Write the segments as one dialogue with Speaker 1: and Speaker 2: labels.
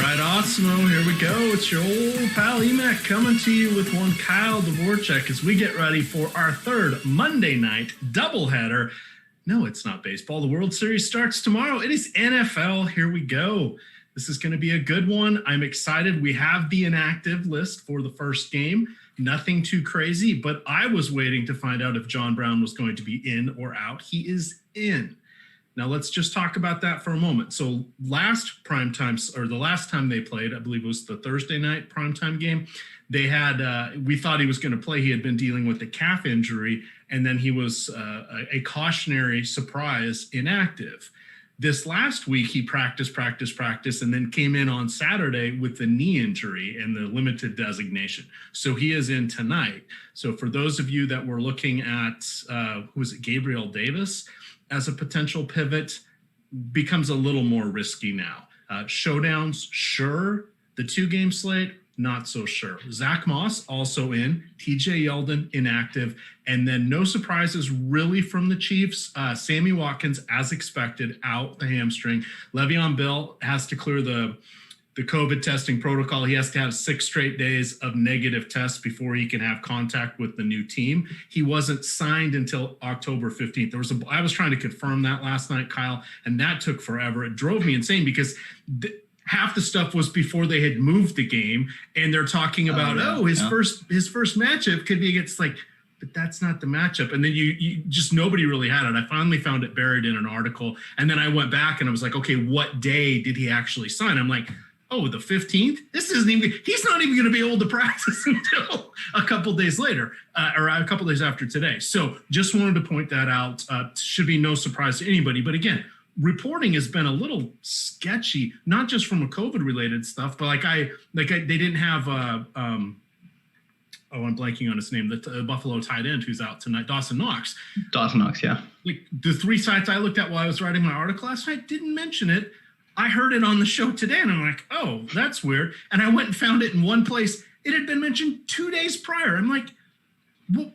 Speaker 1: right, Awesemo, here we go. It's your old pal EMac coming to you with one Kyle Dvorchak as we get ready for our third Monday night doubleheader. No, it's not baseball. The World Series starts tomorrow. It is NFL. Here we go. This is going to be a good one. I'm excited. We have the inactive list for the first game. Nothing too crazy, but I was waiting to find out if John Brown was going to be in or out. He is in. Now, let's just talk about that for a moment. So last the last time they played, I believe it was the Thursday night primetime game, they had, we thought he was going to play. He had been dealing with a calf injury, and then he was a cautionary surprise inactive. This last week, he practiced, and then came in on Saturday with the knee injury and the limited designation. So he is in tonight. So for those of you that were looking at, who was it, Gabriel Davis, as a potential pivot, becomes a little more risky now. Showdowns, sure. The 2-game slate, not so sure. Zach Moss also in, TJ Yeldon inactive, and then no surprises really from the Chiefs. Sammy Watkins, as expected, out the hamstring. Le'Veon Bell has to clear the COVID testing protocol. He has to have 6 straight days of negative tests before he can have contact with the new team. He wasn't signed until October 15th. I was trying to confirm that last night, Kyle, and that took forever. It drove me insane because half the stuff was before they had moved the game, and they're talking about, his first matchup could be against, like, but that's not the matchup. And then you just, nobody really had it. I finally found it buried in an article, and then I went back and I was like, okay, what day did he actually sign? I'm like, oh, the 15th? He's not even going to be able to practice until a couple days later, or a couple days after today. So just wanted to point that out. Should be no surprise to anybody. But again, reporting has been a little sketchy, not just from a COVID-related stuff, but they didn't have, I'm blanking on his name, the Buffalo tight end who's out tonight, Dawson Knox.
Speaker 2: Dawson Knox, yeah.
Speaker 1: Like the 3 sites I looked at while I was writing my article last night didn't mention it. I heard it on the show today, and I'm like, oh, that's weird. And I went and found it in one place. It had been mentioned 2 days prior. I'm like, well,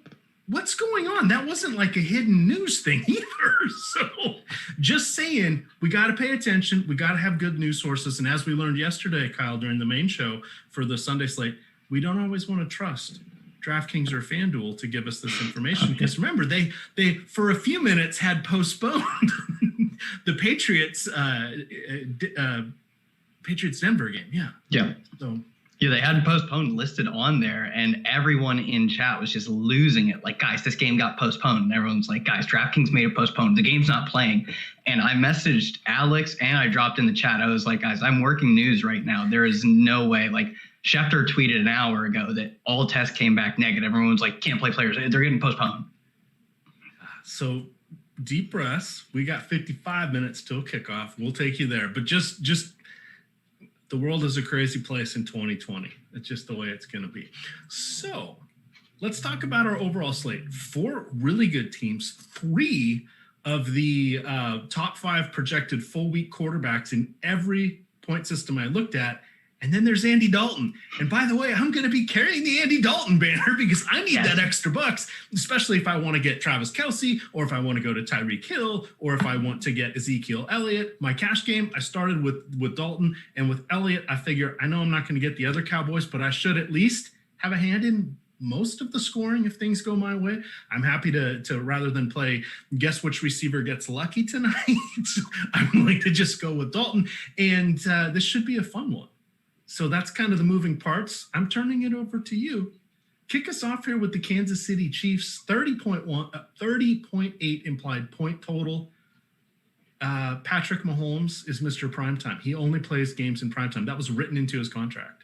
Speaker 1: what's going on? That wasn't like a hidden news thing either. So just saying, we got to pay attention. We got to have good news sources. And as we learned yesterday, Kyle, during the main show for the Sunday slate, we don't always want to trust DraftKings or FanDuel to give us this information. Because remember, they for a few minutes had postponed the Patriots Denver game. Yeah. So
Speaker 2: they had postponed listed on there, and everyone in chat was just losing it. Like, guys, this game got postponed. And everyone's like, guys, DraftKings made it postponed. The game's not playing. And I messaged Alex and I dropped in the chat. I was like, guys, I'm working news right now. There is no way. Like, Schefter tweeted an hour ago that all tests came back negative. Everyone's like, can't play players. They're getting postponed.
Speaker 1: So deep breaths. We got 55 minutes till kickoff. We'll take you there. But just the world is a crazy place in 2020. It's just the way it's going to be. So let's talk about our overall slate. 4 really good teams. 3 of the top 5 projected full week quarterbacks in every point system I looked at. And then there's Andy Dalton. And by the way, I'm going to be carrying the Andy Dalton banner because I need that extra bucks, especially if I want to get Travis Kelce, or if I want to go to Tyreek Hill, or if I want to get Ezekiel Elliott. My cash game, I started with Dalton, and with Elliott, I figure I know I'm not going to get the other Cowboys, but I should at least have a hand in most of the scoring if things go my way. I'm happy to rather than play guess which receiver gets lucky tonight, I'm going to just go with Dalton. And this should be a fun one. So that's kind of the moving parts. I'm turning it over to you. Kick us off here with the Kansas City Chiefs, 30.8 implied point total. Patrick Mahomes is Mr. Primetime. He only plays games in primetime. That was written into his contract.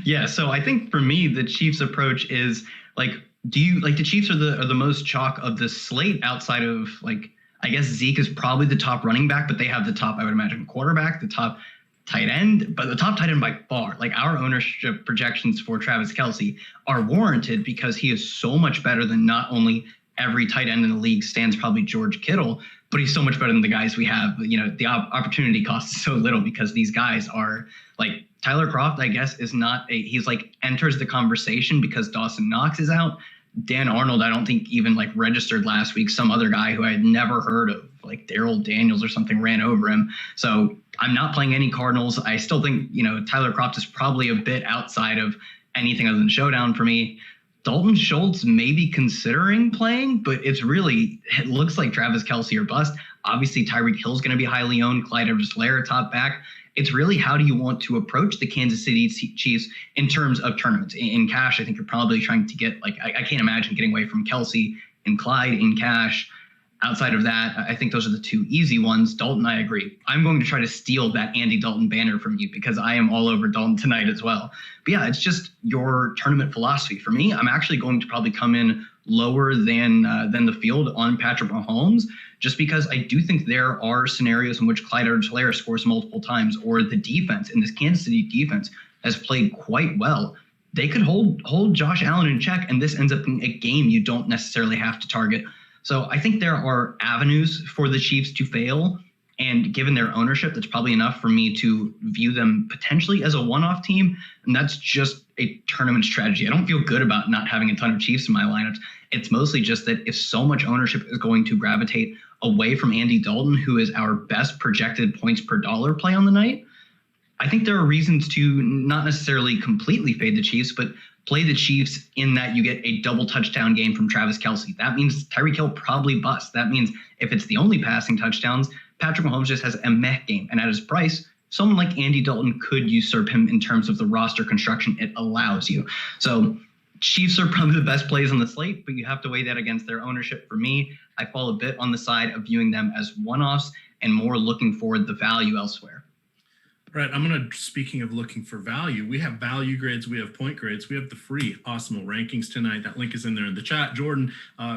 Speaker 2: Yeah, so I think for me, the Chiefs approach is like, the Chiefs are the most chalk of the slate outside of, like, I guess Zeke is probably the top running back, but they have the top, I would imagine, quarterback, the top tight end, but the top tight end by far. Like, our ownership projections for Travis Kelce are warranted because he is so much better than not only every tight end in the league, stands probably George Kittle, but he's so much better than the guys we have. You know, the opportunity cost is so little because these guys are like, Tyler Kroft, I guess, is not he's like enters the conversation because Dawson Knox is out. Dan Arnold, I don't think even like registered last week. Some other guy who I had never heard of, like Daryl Daniels or something, ran over him. So I'm not playing any Cardinals. I still think, Tyler Kroft is probably a bit outside of anything other than Showdown for me. Dalton Schultz may be considering playing, but it looks like Travis Kelce or bust. Obviously, Tyreek Hill's going to be highly owned. Clyde Edwards-Helaire top back. It's really, how do you want to approach the Kansas City Chiefs in terms of tournaments? In cash, I think you're probably trying to get, I can't imagine getting away from Kelce and Clyde in cash. Outside of that, I think those are the two easy ones. Dalton, I agree. I'm going to try to steal that Andy Dalton banner from you because I am all over Dalton tonight as well. But yeah, it's just your tournament philosophy. For me, I'm actually going to probably come in lower than the field on Patrick Mahomes, just because I do think there are scenarios in which Clyde Edwards-Helaire scores multiple times, or the defense, and this Kansas City defense has played quite well. They could hold Josh Allen in check, and this ends up being a game you don't necessarily have to target. So I think there are avenues for the Chiefs to fail, and given their ownership, that's probably enough for me to view them potentially as a one-off team, and that's just a tournament strategy. I don't feel good about not having a ton of Chiefs in my lineups. It's mostly just that if so much ownership is going to gravitate away from Andy Dalton, who is our best projected points per dollar play on the night, I think there are reasons to not necessarily completely fade the Chiefs, but play the Chiefs in that you get a double touchdown game from Travis Kelce. That means Tyreek Hill probably busts. That means if it's the only passing touchdowns, Patrick Mahomes just has a meh game. And at his price, someone like Andy Dalton could usurp him in terms of the roster construction it allows you. So Chiefs are probably the best plays on the slate, but you have to weigh that against their ownership. For me, I fall a bit on the side of viewing them as one-offs and more looking for the value elsewhere.
Speaker 1: Right. Speaking of looking for value, we have value grades, we have point grades, we have the free Awesemo rankings tonight. That link is in there in the chat. Jordan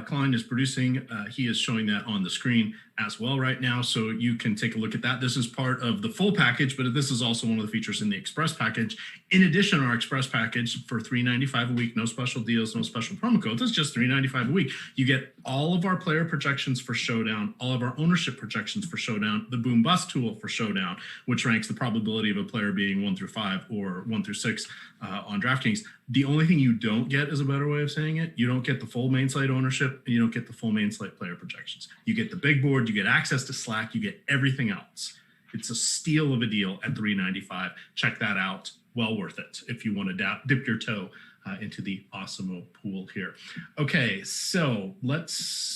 Speaker 1: Klein is producing. He is showing that on the screen as well right now, so you can take a look at that. This is part of the full package, but this is also one of the features in the Express package. In addition, our Express package for $3.95 a week, no special deals, no special promo codes. It's just $3.95 a week. You get all of our player projections for Showdown, all of our ownership projections for Showdown, the boom bust tool for Showdown, which ranks the probability of a player being 1 through 5 or 1 through 6 on DraftKings. The only thing you don't get, is a better way of saying it, you don't get the full main slate ownership, and you don't get the full main slate player projections. You get the big board, you get access to Slack, you get everything else. It's a steal of a deal at $3.95. Check that out. Well worth it if you want to dip your toe into the Awesemo pool here. Okay, so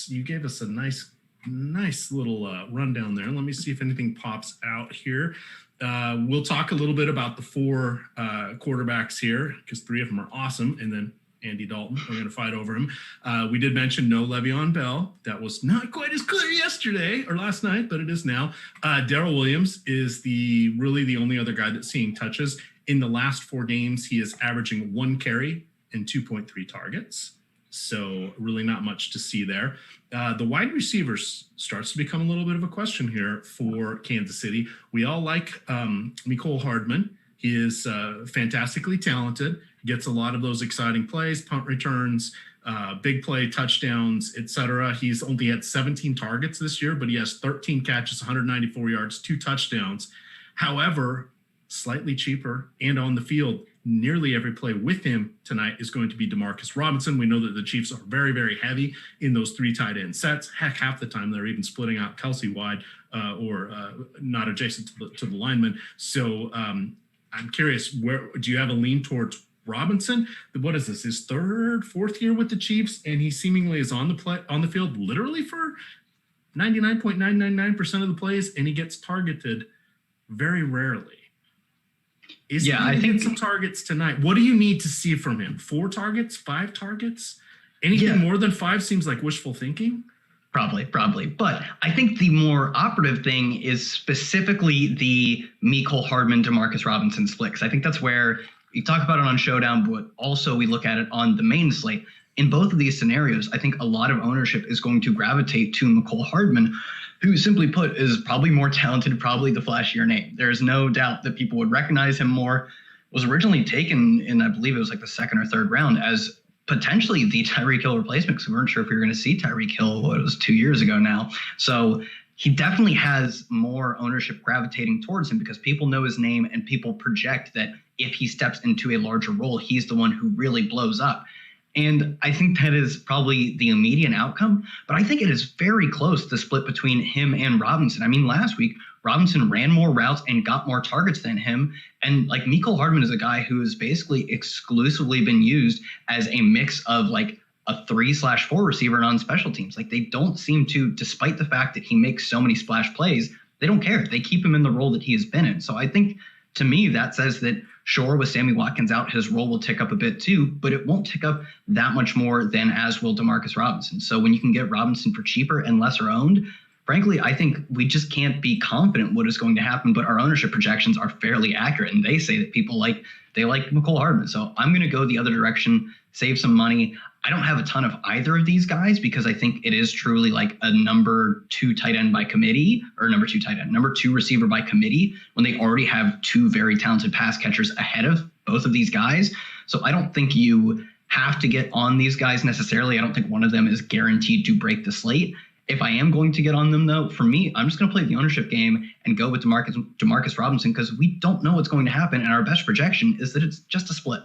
Speaker 1: you gave us a nice little rundown there. Let me see if anything pops out here. We'll talk a little bit about the 4 quarterbacks here, because 3 of them are awesome, and then Andy Dalton, we're going to fight over him. We did mention no Le'Veon Bell. That was not quite as clear yesterday or last night, but it is now. Darrell Williams is really the only other guy that's seeing touches. In the last 4 games, he is averaging 1 carry and 2.3 targets. So really not much to see there. The wide receivers starts to become a little bit of a question here for Kansas City. We all like Mecole Hardman. He is fantastically talented, gets a lot of those exciting plays, punt returns, big play, touchdowns, etc. He's only had 17 targets this year, but he has 13 catches, 194 yards, 2 touchdowns. However, slightly cheaper and on the field, nearly every play with him tonight is going to be Demarcus Robinson. We know that the Chiefs are very, very heavy in those 3 tight end sets. Heck, half the time they're even splitting out Kelce wide or not adjacent to the lineman. So I'm curious, where do you have a lean towards Robinson? What is this, his 3rd, 4th year with the Chiefs, and he seemingly is on the field literally for 99.999% of the plays, and he gets targeted very rarely. I think some targets tonight. What do you need to see from him? 4 targets, 5 targets? Anything more than 5 seems like wishful thinking.
Speaker 2: Probably. But I think the more operative thing is specifically the Mecole Hardman, Demarcus Robinson split. I think that's where you talk about it on Showdown, but also we look at it on the main slate. In both of these scenarios, I think a lot of ownership is going to gravitate to Mecole Hardman, who simply put is probably more talented, probably the flashier name. There's no doubt that people would recognize him more. Was originally taken in, I believe it was like the 2nd or 3rd round as potentially the Tyreek Hill replacement, because we weren't sure if we were going to see Tyreek Hill, it was 2 years ago now. So he definitely has more ownership gravitating towards him because people know his name and people project that if he steps into a larger role, he's the one who really blows up. And I think that is probably the immediate outcome, but I think it is very close, the split between him and Robinson. I mean, last week, Robinson ran more routes and got more targets than him. And like Mecole Hardman is a guy who has basically exclusively been used as a mix of like a 3/4 receiver on special teams. Like they don't seem to, despite the fact that he makes so many splash plays, they don't care. They keep him in the role that he has been in. So I think to me, that says that sure, with Sammy Watkins out, his role will tick up a bit too, but it won't tick up that much more than as will DeMarcus Robinson. So when you can get Robinson for cheaper and lesser owned, frankly, I think we just can't be confident what is going to happen, but our ownership projections are fairly accurate. And they say that people like Mecole Hardman. So I'm going to go the other direction, save some money. I don't have a ton of either of these guys because I think it is truly like a number 2 tight end by committee, or number 2 receiver by committee, when they already have 2 very talented pass catchers ahead of both of these guys. So I don't think you have to get on these guys necessarily. I don't think one of them is guaranteed to break the slate. If I am going to get on them, though, for me, I'm just going to play the ownership game and go with DeMarcus Robinson because we don't know what's going to happen. And our best projection is that it's just a split.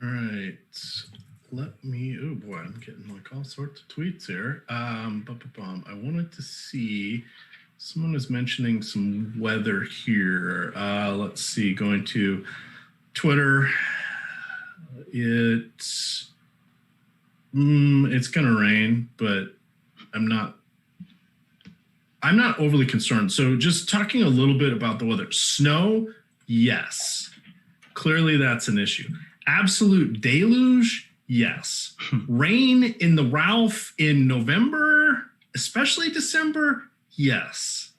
Speaker 1: All right. Oh boy, I'm getting like all sorts of tweets here. I wanted to see, someone is mentioning some weather here. Let's see, going to Twitter. It's going to rain, but I'm not overly concerned. So just talking a little bit about the weather. Snow, yes. Clearly that's an issue. Absolute deluge, yes. Rain in the Ralph in November, especially December, yes.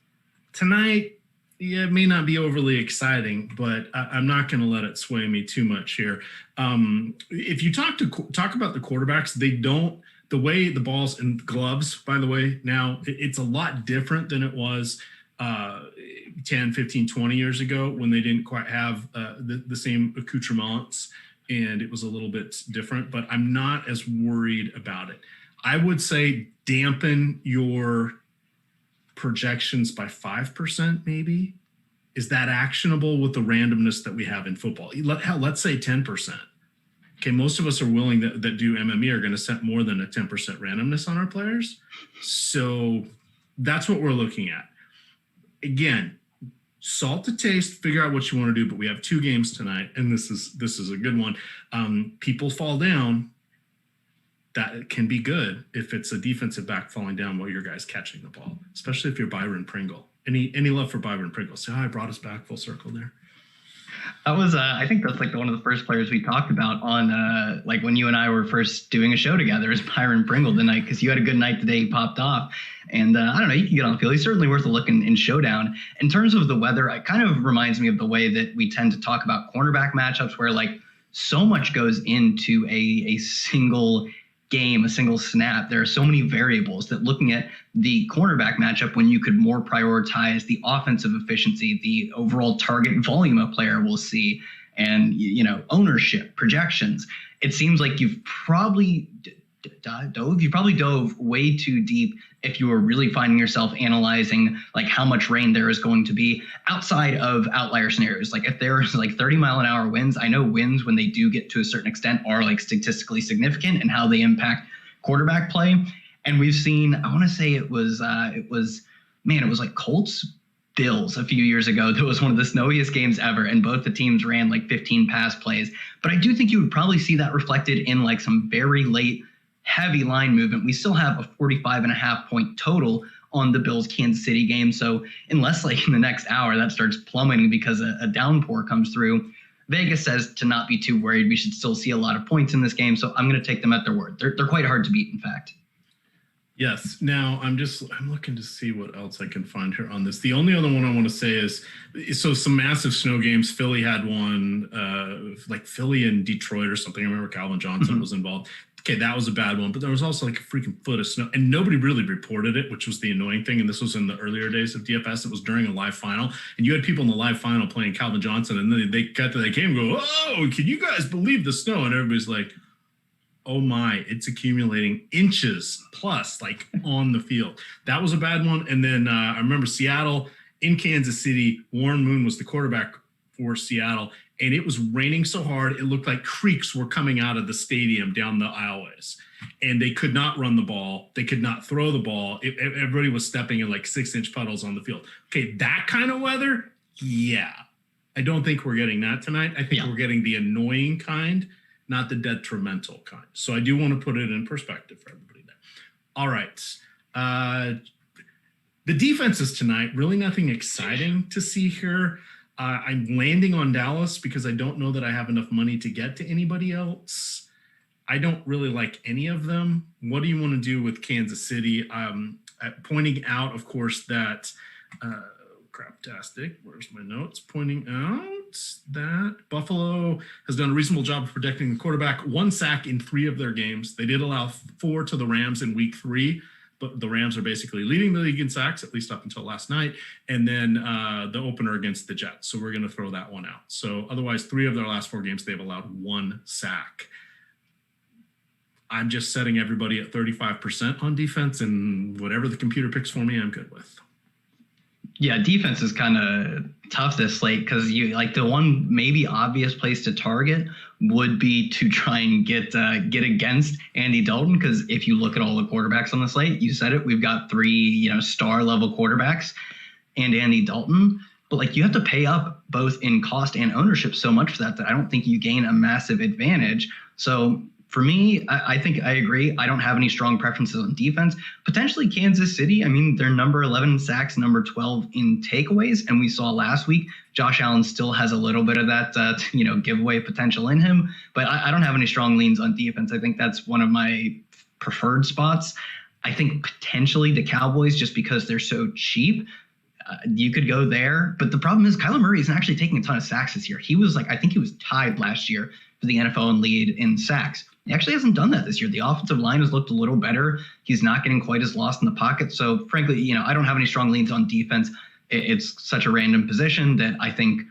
Speaker 1: Tonight, yeah, it may not be overly exciting, but I'm not going to let it sway me too much here. If you talk about the quarterbacks, they don't, the way the balls and gloves, by the way, now it's a lot different than it was 10, 15, 20 years ago when they didn't quite have the same accoutrements and it was a little bit different, but I'm not as worried about it. I would say dampen your projections by 5% maybe. Is that actionable with the randomness that we have in football? Let's say 10%. Okay, most of us are willing that do MME are going to set more than a 10% randomness on our players. So that's what we're looking at. Again, salt to taste, figure out what you want to do, but we have 2 games tonight, and this is a good one. People fall down. That can be good if it's a defensive back falling down while your guy's catching the ball, especially if you're Byron Pringle. Any love for Byron Pringle? So I brought us back full circle there.
Speaker 2: That was, I think that's like one of the first players we talked about on, like when you and I were first doing a show together, is Byron Pringle tonight, because you had a good night the day he popped off. And I don't know, you can get on the field. He's certainly worth a look in Showdown. In terms of the weather, it kind of reminds me of the way that we tend to talk about cornerback matchups, where like so much goes into a single game, a single snap. There are so many variables that looking at the cornerback matchup, when you could more prioritize the offensive efficiency, the overall target volume a player will see, and ownership projections, it seems like you've probably dove way too deep if you were really finding yourself analyzing like how much rain there is going to be outside of outlier scenarios. Like if there's like 30-mile-an-hour winds, I know winds, when they do get to a certain extent, are like statistically significant in how they impact quarterback play. And we've seen, I want to say it was like Colts Bills a few years ago. That was one of the snowiest games ever, and both the teams ran like 15 pass plays. But I do think you would probably see that reflected in like some very late heavy line movement. We still have a 45.5 point total on the Bills Kansas City game. So unless like in the next hour that starts plummeting because a downpour comes through, Vegas says to not be too worried. We should still see a lot of points in this game. So I'm going to take them at their word. They're quite hard to beat, in fact.
Speaker 1: Yes. Now I'm looking to see what else I can find here on this. The only other one I want to say is, so some massive snow games. Philly had one, like Philly and Detroit or something. I remember Calvin Johnson was involved. Okay, that was a bad one, but there was also like a freaking foot of snow, and nobody really reported it, which was the annoying thing. And this was in the earlier days of DFS. It was during a live final, and you had people in the live final playing Calvin Johnson, and then they got to the game and go, "Oh, can you guys believe the snow?" And everybody's like, "Oh my, it's accumulating inches plus like on the field." That was a bad one. And then I remember Seattle in Kansas City. Warren Moon was the quarterback for Seattle, and it was raining so hard it looked like creeks were coming out of the stadium down the aisleways. and they could not run the ball. They could not throw the ball. Everybody was stepping in like 6-inch puddles on the field. Okay, that kind of weather, yeah. I don't think we're getting that tonight. I think we're getting the annoying kind, not the detrimental kind. So I do want to put it in perspective for everybody there. All right. The defenses tonight, really nothing exciting to see here. I'm landing on Dallas because I don't know that I have enough money to get to anybody else. I don't really like any of them. What do you want to do with Kansas City? Pointing out, of course, that craptastic. Where's my notes? Pointing out that Buffalo has done a reasonable job of protecting the quarterback. 1 sack in 3 of their games. They did allow 4 to the Rams in week 3. But the Rams are basically leading the league in sacks, at least up until last night. And then the opener against the Jets. So we're going to throw that one out. So otherwise, 3 of their last 4 games, they've allowed 1 sack. I'm just setting everybody at 35% on defense, and whatever the computer picks for me, I'm good with.
Speaker 2: Yeah, defense is kind of tough this slate because you like the one maybe obvious place to target would be to try and get against Andy Dalton, because if you look at all the quarterbacks on the slate, you said it, we've got 3 star level quarterbacks and Andy Dalton, but like you have to pay up both in cost and ownership so much for that I don't think you gain a massive advantage. So for me, I think I agree. I don't have any strong preferences on defense. Potentially Kansas City. I mean, they're number 11 in sacks, number 12 in takeaways. And we saw last week, Josh Allen still has a little bit of that, giveaway potential in him. But I don't have any strong leans on defense. I think that's one of my preferred spots. I think potentially the Cowboys, just because they're so cheap, you could go there. But the problem is Kyler Murray isn't actually taking a ton of sacks this year. He was I think he was tied last year for the NFL in lead in sacks. He actually hasn't done that this year. The offensive line has looked a little better. He's not getting quite as lost in the pocket. So frankly, I don't have any strong leans on defense. It's such a random position that I think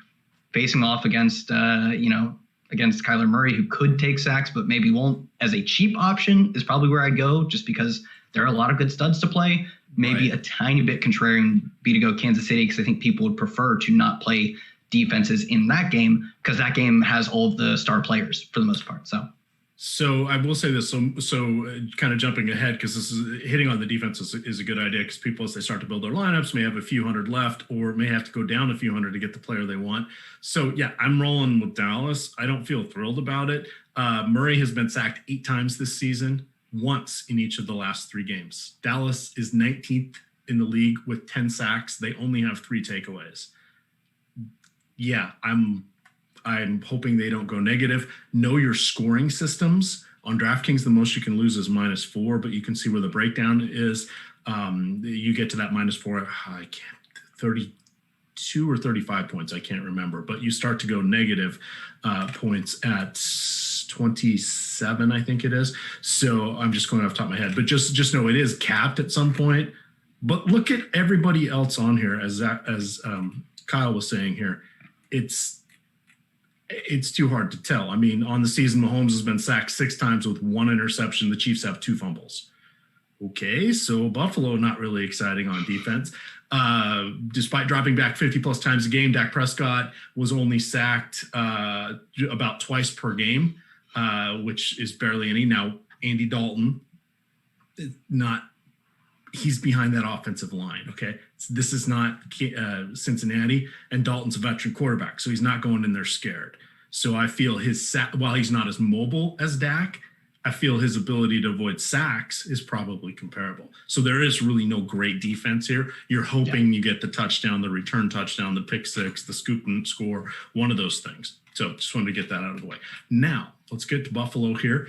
Speaker 2: facing off against Kyler Murray, who could take sacks, but maybe won't, as a cheap option is probably where I'd go, just because there are a lot of good studs to play. Maybe a tiny bit contrarian be to go Kansas City, because I think people would prefer to not play defenses in that game, because that game has all of the star players for the most part.
Speaker 1: So I will say this, so kind of jumping ahead, because this is hitting on the defense is a good idea, because people, as they start to build their lineups, may have a few hundred left or may have to go down a few hundred to get the player they want. So yeah, I'm rolling with Dallas. I don't feel thrilled about it. Murray has been sacked 8 times this season, once in each of the last 3 games. Dallas is 19th in the league with 10 sacks. They only have 3 takeaways. Yeah, I'm hoping they don't go negative. Know your scoring systems. On DraftKings, the most you can lose is -4, but you can see where the breakdown is. You get to that -4, I can't, 32 or 35 points, I can't remember. But you start to go negative points at 27, I think it is. So I'm just going off the top of my head. But just know it is capped at some point. But look at everybody else on here, as Kyle was saying here. It's too hard to tell. I mean, on the season, Mahomes has been sacked 6 times with 1 interception. The Chiefs have 2 fumbles. Okay, so Buffalo not really exciting on defense. Despite dropping back 50-plus times a game, Dak Prescott was only sacked about twice per game, which is barely any. Now, Andy Dalton, he's behind that offensive line, okay? This is not Cincinnati, and Dalton's a veteran quarterback, so he's not going in there scared. So I feel while he's not as mobile as Dak, I feel his ability to avoid sacks is probably comparable. So there is really no great defense here. You're hoping you get the touchdown, the return touchdown, the pick six, the scoop and score, one of those things. So just wanted to get that out of the way. Now, let's get to Buffalo here.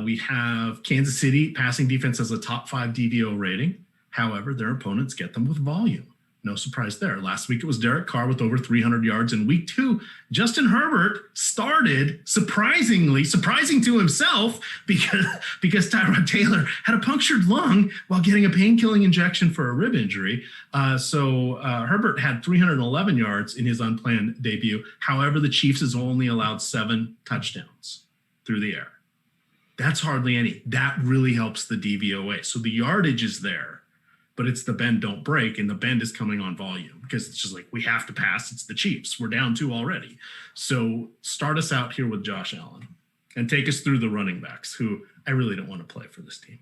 Speaker 1: We have Kansas City passing defense as a top 5 DVO rating. However, their opponents get them with volume. No surprise there. Last week, it was Derek Carr with over 300 yards. In week 2, Justin Herbert started surprising to himself because Tyrod Taylor had a punctured lung while getting a pain-killing injection for a rib injury. So Herbert had 311 yards in his unplanned debut. However, the Chiefs has only allowed 7 touchdowns through the air. That's hardly any. That really helps the DVOA. So the yardage is there, but it's the bend don't break, and the bend is coming on volume because it's just like, we have to pass. It's the Chiefs. We're down 2 already. So start us out here with Josh Allen. and take us through the running backs, who I really don't want to play for this team.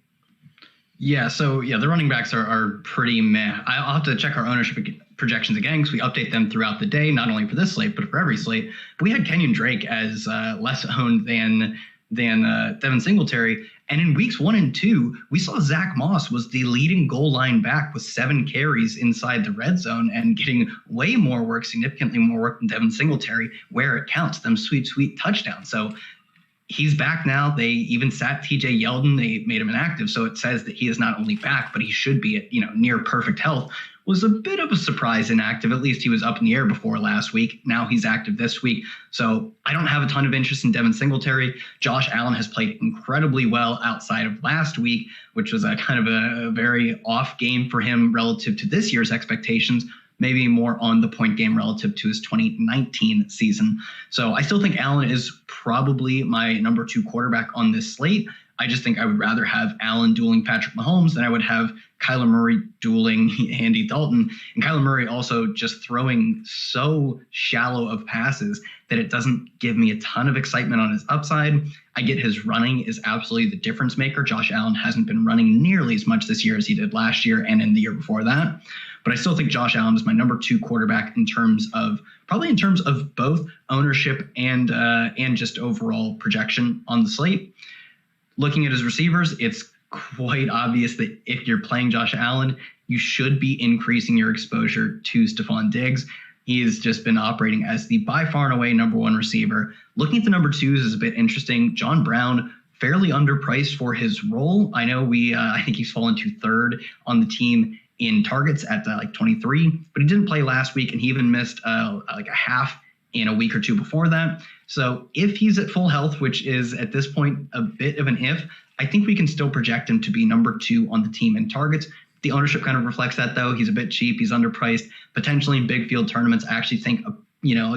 Speaker 2: Yeah, so the running backs are pretty meh. I'll have to check our ownership projections again because we update them throughout the day, not only for this slate, but for every slate. But we had Kenyon Drake as less owned than Devin Singletary. And in weeks 1 and 2, we saw Zach Moss was the leading goal line back with 7 carries inside the red zone and getting way more work, significantly more work than Devin Singletary, where it counts, them sweet touchdowns. So he's back now. They even sat TJ Yeldon. They made him inactive. So it says that he is not only back, but he should be at, near perfect health. Was a bit of a surprise inactive. At least he was up in the air before last week. Now he's active this week. So I don't have a ton of interest in Devin Singletary. Josh Allen has played incredibly well outside of last week, which was a kind of a very off game for him relative to this year's expectations. Maybe more on the point game relative to his 2019 season. So I still think Allen is probably my number 2 quarterback on this slate. I just think I would rather have Allen dueling Patrick Mahomes than I would have Kyler Murray dueling Andy Dalton. And Kyler Murray also just throwing so shallow of passes that it doesn't give me a ton of excitement on his upside. I get his running is absolutely the difference maker. Josh Allen hasn't been running nearly as much this year as he did last year and in the year before that. But I still think Josh Allen is my number 2 quarterback in terms of both ownership and just overall projection on the slate. Looking at his receivers, it's quite obvious that if you're playing Josh Allen, you should be increasing your exposure to Stephon Diggs. He has just been operating as the by far and away number 1 receiver. Looking at the number 2s is a bit interesting. John Brown, fairly underpriced for his role. I know I think he's fallen to 3rd on the team in targets at 23, but he didn't play last week, and he even missed a half in a week or 2 before that. So if he's at full health, which is at this point a bit of an if, I think we can still project him to be number 2 on the team in targets. The ownership kind of reflects that, though. He's a bit cheap. He's underpriced. Potentially in big field tournaments, I actually think a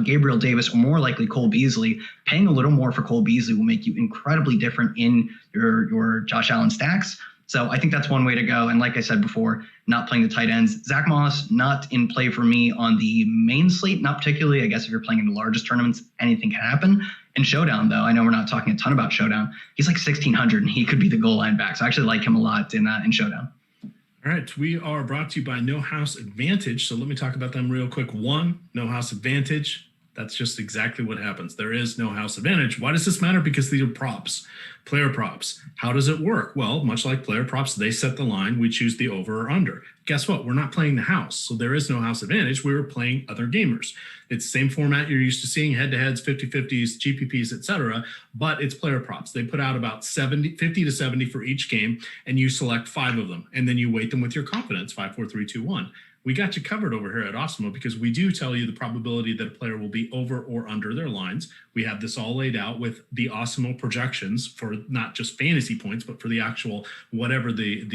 Speaker 2: Gabriel Davis or more likely Cole Beasley, paying a little more for Cole Beasley will make you incredibly different in your Josh Allen stacks. So I think that's one way to go. And like I said before, not playing the tight ends. Zach Moss, not in play for me on the main slate, not particularly. I guess if you're playing in the largest tournaments, anything can happen. And Showdown, though, I know we're not talking a ton about Showdown. He's like 1,600, and he could be the goal line back. So I actually like him a lot in Showdown.
Speaker 1: All right, we are brought to you by No House Advantage. So let me talk about them real quick. 1, No House Advantage. That's just exactly what happens. There is no house advantage. Why does this matter? Because these are props, player props. How does it work? Well, much like player props, they set the line. We choose the over or under. Guess what? We're not playing the house. So there is no house advantage. We were playing other gamers. It's the same format you're used to seeing, head-to-heads, 50-50s, GPPs, etc. But it's player props. They put out about 50 to 70 for each game, and you select 5 of them. And then you weight them with your confidence, 5, 4, 3, 2, 1. We got you covered over here at Awesemo because we do tell you the probability that a player will be over or under their lines. We have this all laid out with the Awesemo projections for not just fantasy points, but for the actual whatever the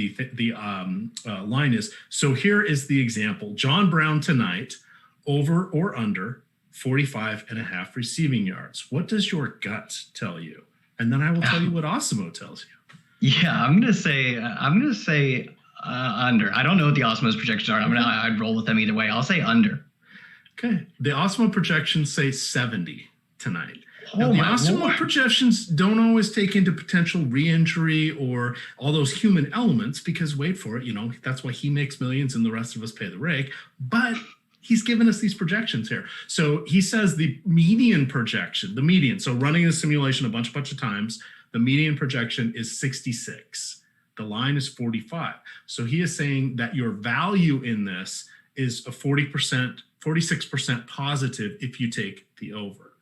Speaker 1: line is. So here is the example. John Brown tonight, over or under 45.5 receiving yards. What does your gut tell you? And then I will tell you what Awesemo tells you.
Speaker 2: Yeah, I'm gonna say under. I don't know what the Awesemo's projections are. I'd roll with them either way. I'll say under.
Speaker 1: Okay. The Awesemo projections say 70 tonight. Now, the Awesemo projections don't always take into potential re-injury or all those human elements because, wait for it, that's why he makes millions and the rest of us pay the rake. But he's given us these projections here. So he says the median projection, so running the simulation a bunch of times, the median projection is 66. The line is 45. So he is saying that your value in this is a 46% positive if you take the over.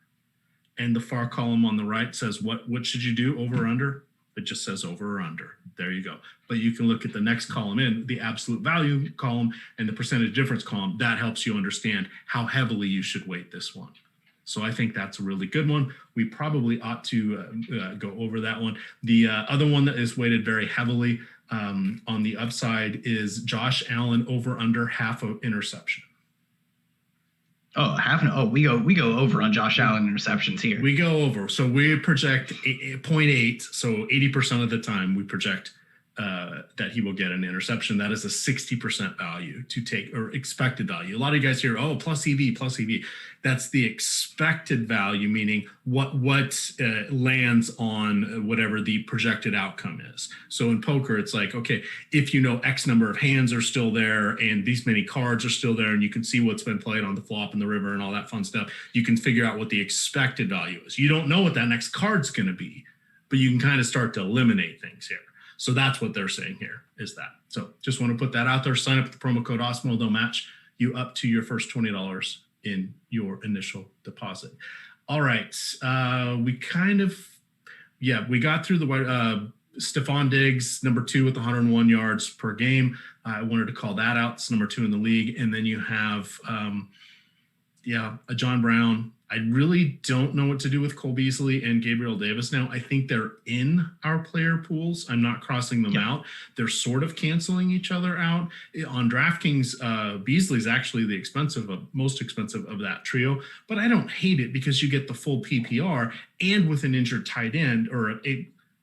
Speaker 1: And the far column on the right says, what should you do, over or under? It just says over or under. There you go. But you can look at the next column in, the absolute value column and the percentage difference column. That helps you understand how heavily you should weight this one. So I think that's a really good one. We probably ought to go over that one. The other one that is weighted very heavily on the upside is Josh Allen over under half of interception.
Speaker 2: We go over on Josh Allen interceptions here.
Speaker 1: We go over. So we project 0.8. So 80% of the time we project that he will get an interception. That is a 60% value to take, or expected value. A lot of you guys hear, oh, plus EV, plus EV. That's the expected value, meaning what lands on whatever the projected outcome is. So in poker, it's like, okay, if you know X number of hands are still there and these many cards are still there, and you can see what's been played on the flop and the river and all that fun stuff, you can figure out what the expected value is. You don't know what that next card's going to be, but you can kind of start to eliminate things here. So that's what they're saying here, is that. So just want to put that out there. Sign up with the promo code Awesemo. They'll match you up to your first $20 in your initial deposit. All right. We got through the Stephon Diggs, number 2 with 101 yards per game. I wanted to call that out. It's number 2 in the league. And then you have, a John Brown. I really don't know what to do with Cole Beasley and Gabriel Davis now. I think they're in our player pools. I'm not crossing them out. They're sort of canceling each other out. On DraftKings, Beasley's actually the most expensive of that trio, but I don't hate it because you get the full PPR, and with an injured tight end or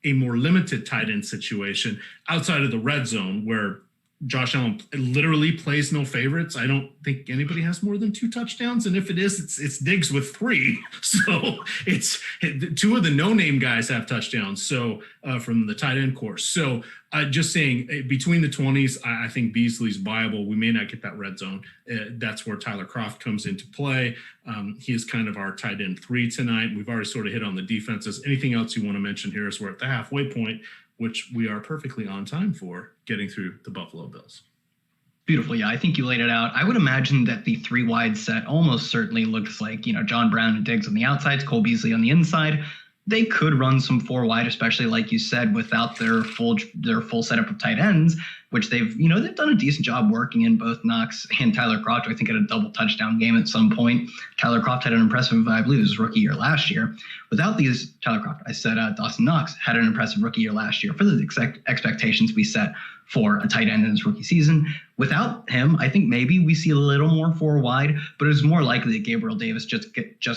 Speaker 1: a more limited tight end situation outside of the red zone where Josh Allen literally plays no favorites. I don't think anybody has more than 2 touchdowns. And if it is, it's Diggs with 3. So it's 2 of the no-name guys have touchdowns. So from the tight end course. So just saying between the 20s, I think Beasley's viable. We may not get that red zone. That's where Tyler Kroft comes into play. He is kind of our tight end 3 tonight. We've already sort of hit on the defenses. Anything else you want to mention here as we're at the halfway point, which we are perfectly on time for, getting through the Buffalo Bills.
Speaker 2: Beautiful. Yeah, I think you laid it out. I would imagine that the 3 wide set almost certainly looks like, John Brown and Diggs on the outsides, Cole Beasley on the inside. They could run some 4 wide, especially like you said, without their full setup of tight ends, which they've done a decent job working in. Both Knox and Tyler Kroft, I think, had a double touchdown game at some point. Tyler Kroft had an impressive, I believe, his rookie year last year. Without these, Tyler Kroft, I said Dawson Knox had an impressive rookie year last year for the expectations we set for a tight end in his rookie season. Without him, I think maybe we see a little more 4 wide, but it's more likely that Gabriel Davis just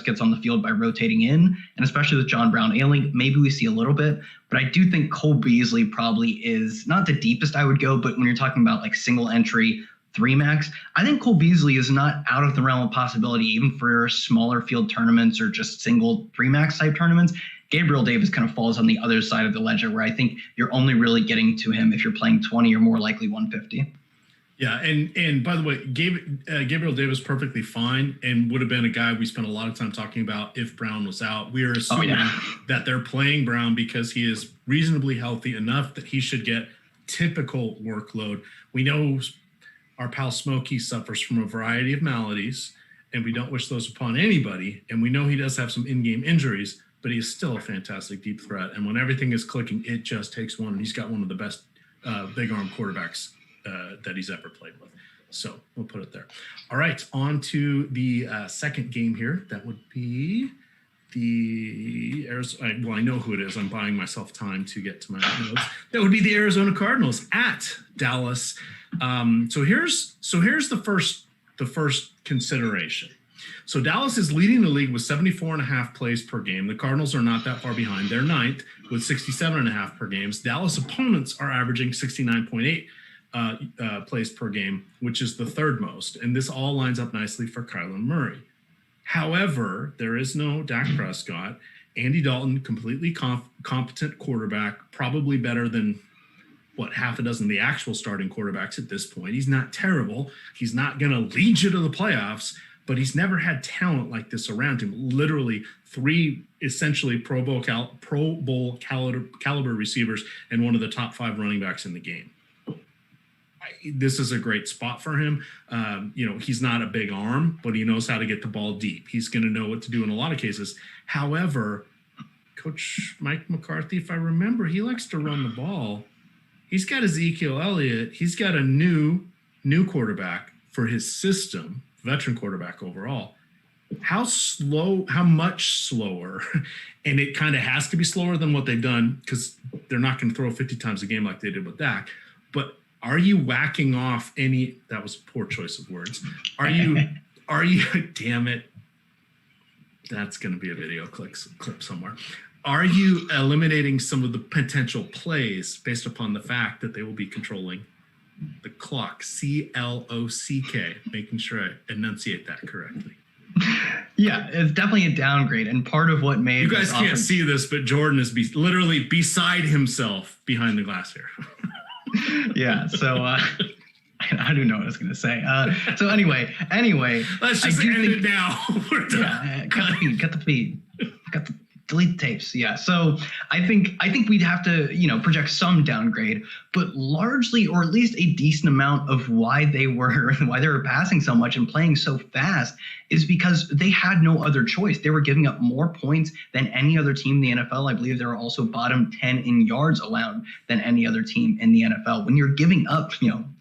Speaker 2: gets on the field by rotating in, and especially with John Brown ailing, maybe we see a little bit. But I do think Cole Beasley probably is not the deepest I would go, but when you're talking about like single entry 3 max, I think Cole Beasley is not out of the realm of possibility, even for smaller field tournaments or just single 3 max type tournaments. Gabriel Davis kind of falls on the other side of the ledger, where I think you're only really getting to him if you're playing 20 or more likely 150.
Speaker 1: Yeah, and by the way, Gabriel Davis perfectly fine, and would have been a guy we spent a lot of time talking about if Brown was out. We are assuming that they're playing Brown because he is reasonably healthy enough that he should get typical workload. We know our pal Smokey suffers from a variety of maladies, and we don't wish those upon anybody. And we know he does have some in-game injuries, but he is still a fantastic deep threat. And when everything is clicking, it just takes one. And he's got one of the best big arm quarterbacks that he's ever played with. So we'll put it there. All right, on to the second game here. That would be the Arizona. Well, I know who it is. I'm buying myself time to get to my notes. That would be the Arizona Cardinals at Dallas. So here's the first consideration. So Dallas is leading the league with 74.5 plays per game. The Cardinals are not that far behind. They're 9th with 67.5 per games. Dallas opponents are averaging 69.8 plays per game, which is the 3rd most. And this all lines up nicely for Kyler Murray. However, there is no Dak Prescott. Andy Dalton, completely competent quarterback, probably better than half a dozen of the actual starting quarterbacks at this point. He's not terrible. He's not going to lead you to the playoffs, but he's never had talent like this around him. Literally 3 essentially Pro Bowl caliber receivers and one of the top 5 running backs in the game. This is a great spot for him. He's not a big arm, but he knows how to get the ball deep. He's going to know what to do in a lot of cases. However, Coach Mike McCarthy, if I remember, he likes to run the ball. He's got Ezekiel Elliott. He's got a new quarterback for his system, veteran quarterback overall. How much slower? And it kind of has to be slower than what they've done because they're not going to throw 50 times a game like they did with Dak. But are you whacking off any? That was a poor choice of words. Are you? Damn it. That's going to be a video clip somewhere. Are you eliminating some of the potential plays based upon the fact that they will be controlling the clock? CLOCK, making sure I enunciate that correctly.
Speaker 2: Yeah, it's definitely a downgrade, and part of what made
Speaker 1: you guys can't see this, but Jordan is literally beside himself behind the glass here.
Speaker 2: Yeah, so I don't know what I was going to say. So anyway,
Speaker 1: let's just end it now. We're done.
Speaker 2: Yeah, cut the feed, delete the tapes. Yeah, so I think we'd have to project some downgrade, but largely, or at least a decent amount of why they were passing so much and playing so fast is because they had no other choice. They were giving up more points than any other team in the NFL. I believe they were also bottom 10 in yards allowed than any other team in the NFL. When you're giving up,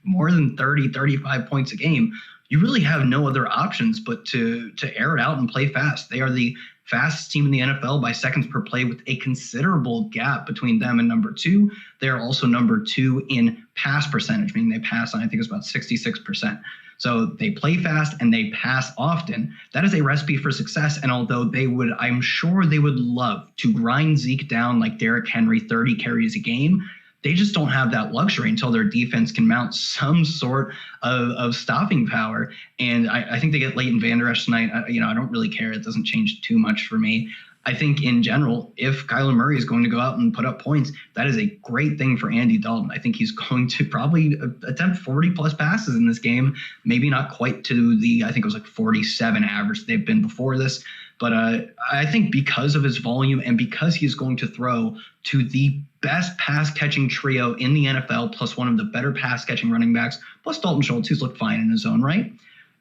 Speaker 2: more than 30, 35 points a game, you really have no other options but to air it out and play fast. They are the fastest team in the NFL by seconds per play, with a considerable gap between them and number 2. They're also number 2 in pass percentage, meaning they pass on, I think it's about 66%. So they play fast and they pass often. That is a recipe for success. And although I'm sure they would love to grind Zeke down like Derrick Henry, 30 carries a game, they just don't have that luxury until their defense can mount some sort of stopping power. And I think they get Leighton Vander Esch tonight. I don't really care. It doesn't change too much for me. I think in general, if Kyler Murray is going to go out and put up points, that is a great thing for Andy Dalton. I think he's going to probably attempt 40 plus passes in this game. Maybe not quite to I think it was like 47 average they've been before this. But I think because of his volume and because he's going to throw to the best pass-catching trio in the NFL, plus one of the better pass-catching running backs, plus Dalton Schultz, who's looked fine in his own right,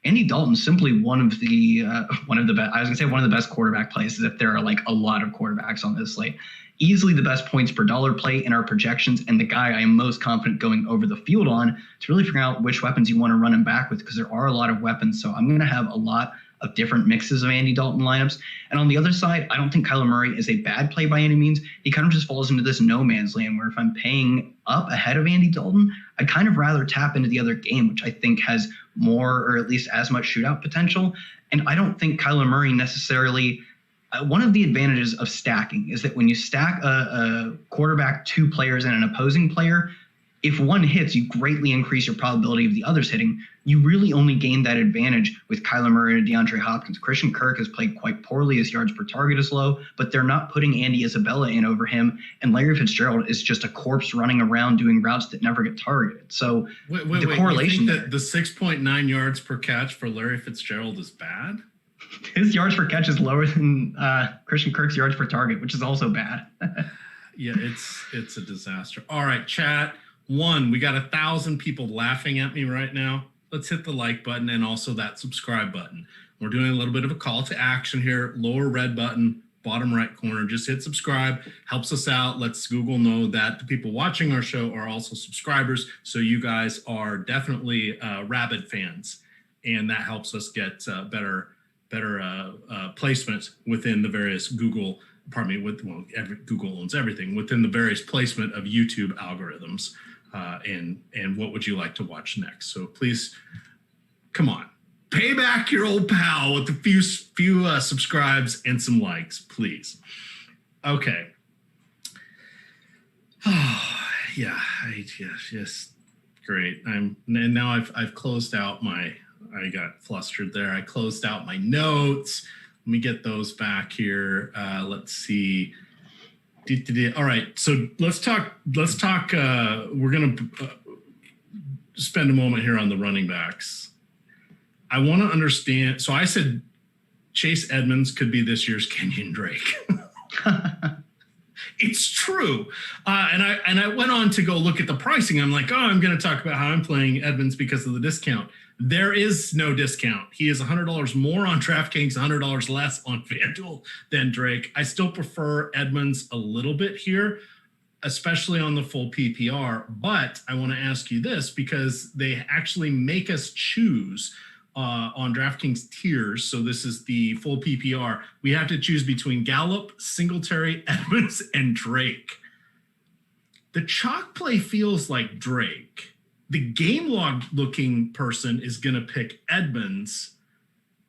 Speaker 2: Andy Dalton's simply one of the best quarterback plays if there are like a lot of quarterbacks on this slate. Easily the best points per dollar play in our projections, and the guy I am most confident going over the field on to really figure out which weapons you want to run him back with, because there are a lot of weapons. So I'm going to have a lot of different mixes of Andy Dalton lineups. And on the other side, I don't think Kyler Murray is a bad play by any means. He kind of just falls into this no man's land where if I'm paying up ahead of Andy Dalton, I'd kind of rather tap into the other game, which I think has more or at least as much shootout potential. And I don't think Kyler Murray necessarily one of the advantages of stacking is that when you stack a quarterback, 2 players, and an opposing player, if one hits, you greatly increase your probability of the others hitting. You really only gain that advantage with Kyler Murray and DeAndre Hopkins. Christian Kirk has played quite poorly. His yards per target is low, but they're not putting Andy Isabella in over him. And Larry Fitzgerald is just a corpse running around doing routes that never get targeted. So the correlation
Speaker 1: you think that the 6.9 yards per catch for Larry Fitzgerald is bad?
Speaker 2: His yards per catch is lower than Christian Kirk's yards per target, which is also bad.
Speaker 1: Yeah, it's a disaster. All right, chat. We got 1,000 people laughing at me right now. Let's hit the like button and also that subscribe button. We're doing a little bit of a call to action here. Lower red button, bottom right corner. Just hit subscribe. Helps us out. Lets Google know that the people watching our show are also subscribers. So you guys are definitely rabid fans. And that helps us get better placement within the various Google, Google owns everything, within the various placement of YouTube algorithms. And what would you like to watch next? So please, come on, pay back your old pal with a few subscribes and some likes, please. Okay. Oh yeah, just great. And now I've closed out I got flustered there. I closed out my notes. Let me get those back here. Let's see. All right, so let's talk. We're gonna spend a moment here on the running backs. I want to understand. So I said Chase Edmonds could be this year's Kenyon Drake. It's true, and I went on to go look at the pricing. I'm like, I'm going to talk about how I'm playing Edmonds because of the discount. There is no discount. He is $100 more on DraftKings, $100 less on FanDuel than Drake. I still prefer Edmonds a little bit here, especially on the full PPR. But I want to ask you this because they actually make us choose on DraftKings tiers. So this is the full PPR. We have to choose between Gallup, Singletary, Edmonds, and Drake. The chalk play feels like Drake. The game log looking person is going to pick Edmonds.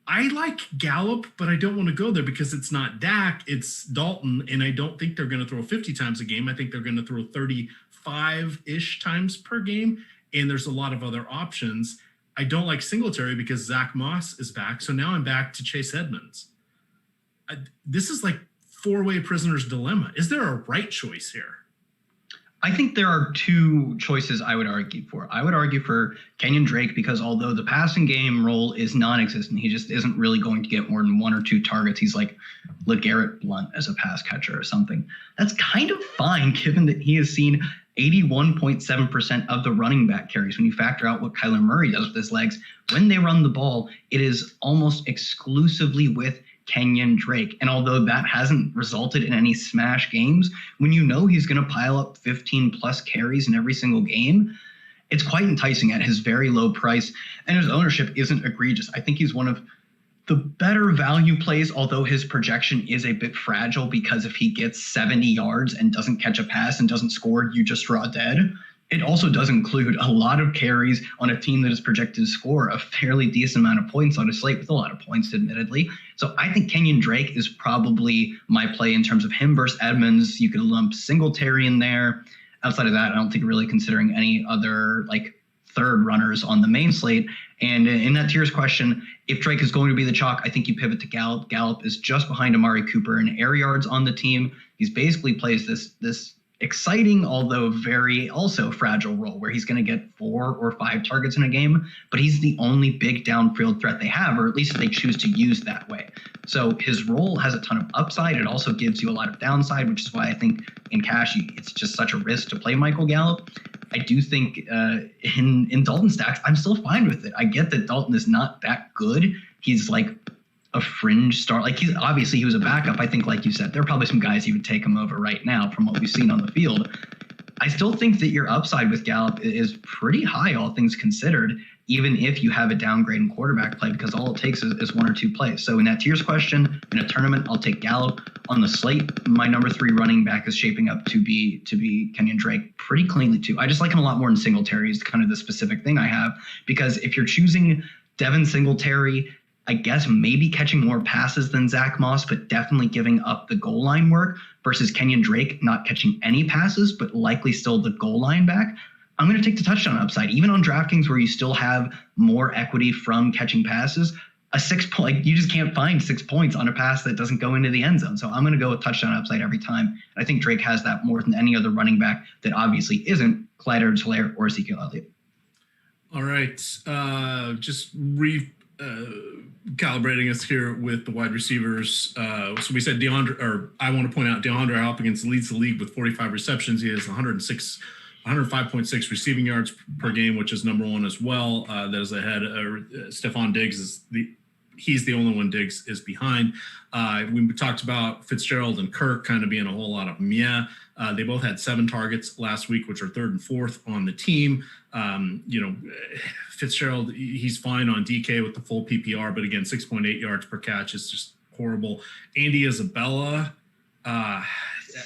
Speaker 1: I like Gallup, but I don't want to go there because it's not Dak, it's Dalton, and I don't think they're going to throw 50 times a game. I think they're going to throw 35-ish times per game, and there's a lot of other options. I don't like Singletary because Zach Moss is back, so now I'm back to Chase Edmonds. This is like four-way prisoner's dilemma. Is there a right choice here?
Speaker 2: I think there are two choices I would argue for. I would argue for Kenyon Drake because although the passing game role is non-existent, he just isn't really going to get more than one or two targets. He's like LeGarrette Blount as a pass catcher or something. That's kind of fine given that he has seen 81.7% of the running back carries. When you factor out what Kyler Murray does with his legs, when they run the ball, it is almost exclusively with Kenyon Drake. And although that hasn't resulted in any smash games, when you know he's going to pile up 15 plus carries in every single game, it's quite enticing at his very low price. And his ownership isn't egregious. I think he's one of the better value plays, although his projection is a bit fragile because if he gets 70 yards and doesn't catch a pass and doesn't score, you just draw dead. It also does include a lot of carries on a team that is projected to score a fairly decent amount of points on a slate with a lot of points, admittedly. So I think Kenyon Drake is probably my play in terms of him versus Edmonds. You could lump Singletary in there. Outside of that, I don't think really considering any other like third runners on the main slate. And in that tiers question, if Drake is going to be the chalk, I think you pivot to Gallup. Gallup is just behind Amari Cooper in air yards on the team. He's basically plays this exciting, although very also fragile role where he's going to get 4 or 5 targets in a game, but he's the only big downfield threat they have, or at least they choose to use that way. So his role has a ton of upside. It also gives you a lot of downside, which is why I think in cash, it's just such a risk to play Michael Gallup. I do think in Dalton stacks, I'm still fine with it. I get that Dalton is not that good. He's like a fringe star. Like he was a backup. I think, like you said, there are probably some guys you would take him over right now from what we've seen on the field. I still think that your upside with Gallup is pretty high, all things considered, even if you have a downgrade in quarterback play, because all it takes is 1 or 2 plays. So in that tiers question, in a tournament, I'll take Gallup. On the slate, my number 3 running back is shaping up to be Kenyon Drake pretty cleanly too. I just like him a lot more than Singletary is kind of the specific thing I have, because if you're choosing Devin Singletary, I guess maybe catching more passes than Zach Moss, but definitely giving up the goal line work versus Kenyon Drake not catching any passes, but likely still the goal line back. I'm going to take the touchdown upside. Even on DraftKings where you still have more equity from catching passes, a 6 point, like you just can't find 6 points on a pass that doesn't go into the end zone. So I'm going to go with touchdown upside every time. And I think Drake has that more than any other running back that obviously isn't Clyde Edwards-Helaire or Ezekiel Elliott.
Speaker 1: All right. Just calibrating us here with the wide receivers. So we said I want to point out DeAndre Hopkins leads the league with 45 receptions. He has 105.6 receiving yards per game, which is number 1 as well. That is ahead. Stephon Diggs he's the only one Diggs is behind. We talked about Fitzgerald and Kirk kind of being a whole lot of meh. They both had 7 targets last week, which are 3rd and 4th on the team. Fitzgerald, he's fine on DK with the full PPR, but again, 6.8 yards per catch is just horrible. Andy Isabella,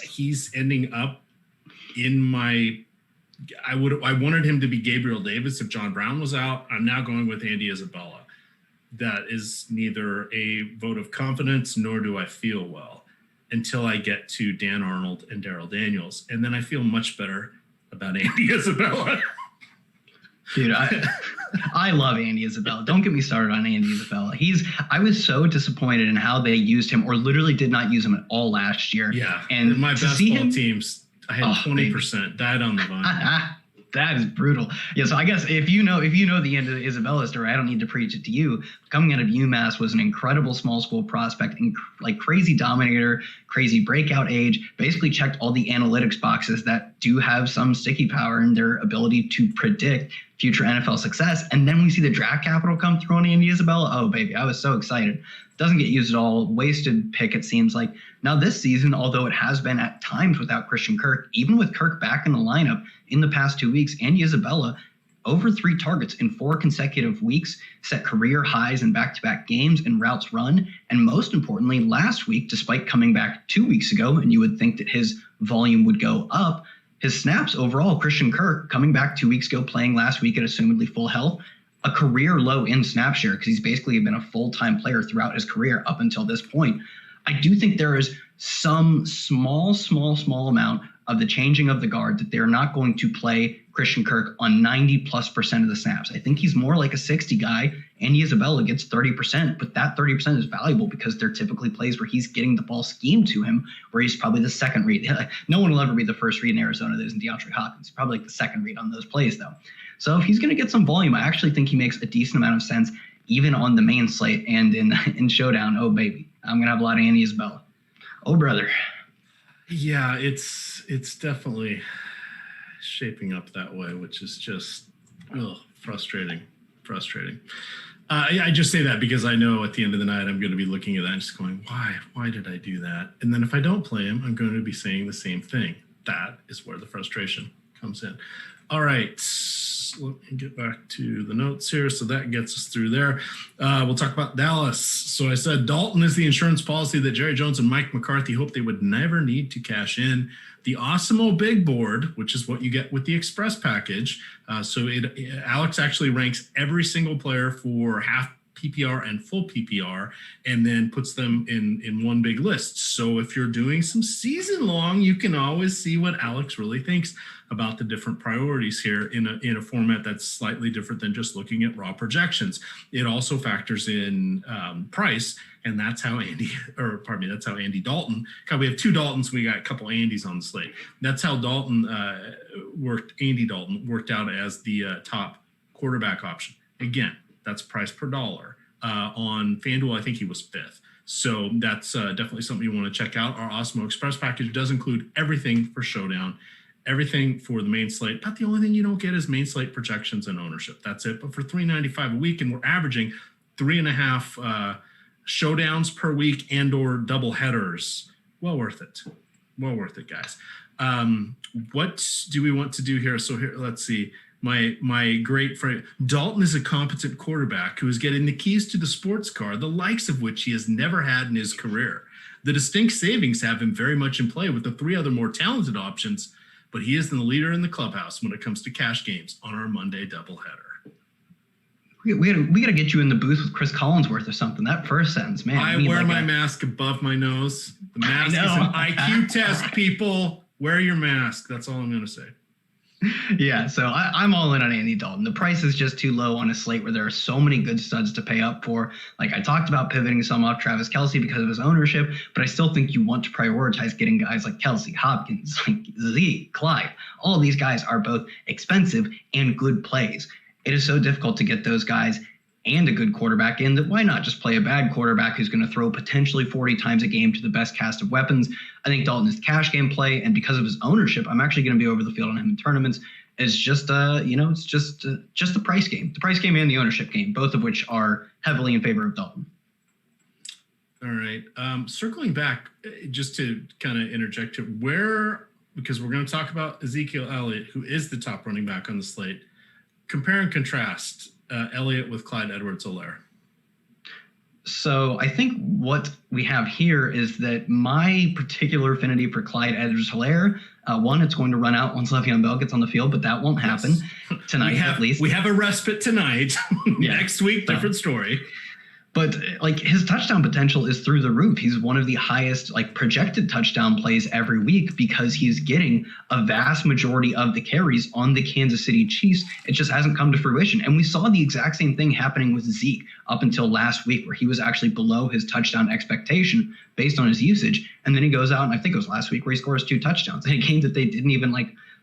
Speaker 1: he's ending up in my. I wanted him to be Gabriel Davis if John Brown was out. I'm now going with Andy Isabella. That is neither a vote of confidence nor do I feel well until I get to Dan Arnold and Darrell Daniels. And then I feel much better about Andy Isabella.
Speaker 2: Dude, I love Andy Isabella. Don't get me started on Andy Isabella. I was so disappointed in how they used him or literally did not use him at all last year.
Speaker 1: Yeah. And in my best ball teams, I had 20% died on the vine.
Speaker 2: That is brutal. Yeah, so I guess if you know the end of the Isabella story, I don't need to preach it to you. Coming out of UMass was an incredible small school prospect, like crazy dominator, crazy breakout age, basically checked all the analytics boxes that do have some sticky power in their ability to predict future NFL success. And then we see the draft capital come through on Andy Isabella. Oh, baby, I was so excited. Doesn't get used at all. Wasted pick, it seems like. Now this season, although it has been at times without Christian Kirk, even with Kirk back in the lineup in the past 2 weeks, Andy Isabella, over 3 targets in 4 consecutive weeks, set career highs in back-to-back games and routes run. And most importantly, last week, despite coming back 2 weeks ago, and you would think that his volume would go up, his snaps overall, Christian Kirk, coming back 2 weeks ago, playing last week at assumedly full health, a career low in snap share because he's basically been a full-time player throughout his career up until this point. I do think there is some small amount of the changing of the guard that they're not going to play Christian Kirk on 90+% of the snaps. I think he's more like a 60 guy. Andy Isabella gets 30%, but that 30% is valuable because they're typically plays where he's getting the ball schemed to him, where he's probably the second read. No one will ever be the first read in Arizona that isn't DeAndre Hopkins. Probably like the second read on those plays, though. So if he's going to get some volume, I actually think he makes a decent amount of sense, even on the main slate and in Showdown. Oh, baby. I'm going to have a lot of Andy Isabella. Oh, brother.
Speaker 1: Yeah, it's definitely shaping up that way, which is just frustrating. I just say that because I know at the end of the night I'm going to be looking at that and just going, why did I do that? And then if I don't play him, I'm going to be saying the same thing. That is where the frustration comes in. All right, let me get back to the notes here. So that gets us through there. We'll talk about Dallas. So I said Dalton is the insurance policy that Jerry Jones and Mike McCarthy hoped they would never need to cash in. The Awesemo Big Board, which is what you get with the Express package. Alex actually ranks every single player for half PPR and full PPR, and then puts them in one big list. So if you're doing some season long, you can always see what Alex really thinks about the different priorities here in a format that's slightly different than just looking at raw projections. It also factors in price, and that's how Andy Dalton. God, we have two Daltons. We got a couple Andys on the slate. That's how Andy Dalton worked out as the top quarterback option. Again, that's price per dollar. On FanDuel, I think he was fifth. So that's definitely something you want to check out. Our Awesemo Express package does include everything for Showdown, everything for the main slate. But the only thing you don't get is main slate projections and ownership. That's it. But for $3.95 a week, and we're averaging 3.5 showdowns per week and or double headers. Well worth it. Well worth it, guys. What do we want to do here? So here, let's see. My great friend Dalton is a competent quarterback who is getting the keys to the sports car, the likes of which he has never had in his career. The distinct savings have him very much in play with the three other more talented options, but he is the leader in the clubhouse when it comes to cash games on our Monday doubleheader.
Speaker 2: We got to get you in the booth with Chris Collinsworth or something. That first sentence, man.
Speaker 1: I wear my mask above my nose. The mask is an IQ test, people. Wear your mask. That's all I'm going to say.
Speaker 2: Yeah, so I'm all in on Andy Dalton. The price is just too low on a slate where there are so many good studs to pay up for. Like I talked about pivoting some off Travis Kelce because of his ownership, but I still think you want to prioritize getting guys like Kelce, Hopkins, like Zeke, Clyde. All these guys are both expensive and good plays. It is so difficult to get those guys and a good quarterback in that why not just play a bad quarterback who's going to throw potentially 40 times a game to the best cast of weapons. I think Dalton is the cash game play, and because of his ownership, I'm actually going to be over the field on him in tournaments. It's just it's just the price game and the ownership game, both of which are heavily in favor of Dalton.
Speaker 1: All right, circling back just to kind of interject here, because we're going to talk about Ezekiel Elliott, who is the top running back on the slate. Compare and contrast Elliott with Clyde Edwards-Helaire.
Speaker 2: So I think what we have here is that my particular affinity for Clyde Edwards-Helaire, one, it's going to run out once Le'Veon Bell gets on the field, but that won't happen tonight at least.
Speaker 1: We have a respite tonight. Next week, different story.
Speaker 2: But like his touchdown potential is through the roof. He's one of the highest projected touchdown plays every week because he's getting a vast majority of the carries on the Kansas City Chiefs. It just hasn't come to fruition. And we saw the exact same thing happening with Zeke up until last week, where he was actually below his touchdown expectation based on his usage. And then he goes out, and I think it was last week, where he scores 2 touchdowns in a game that they didn't even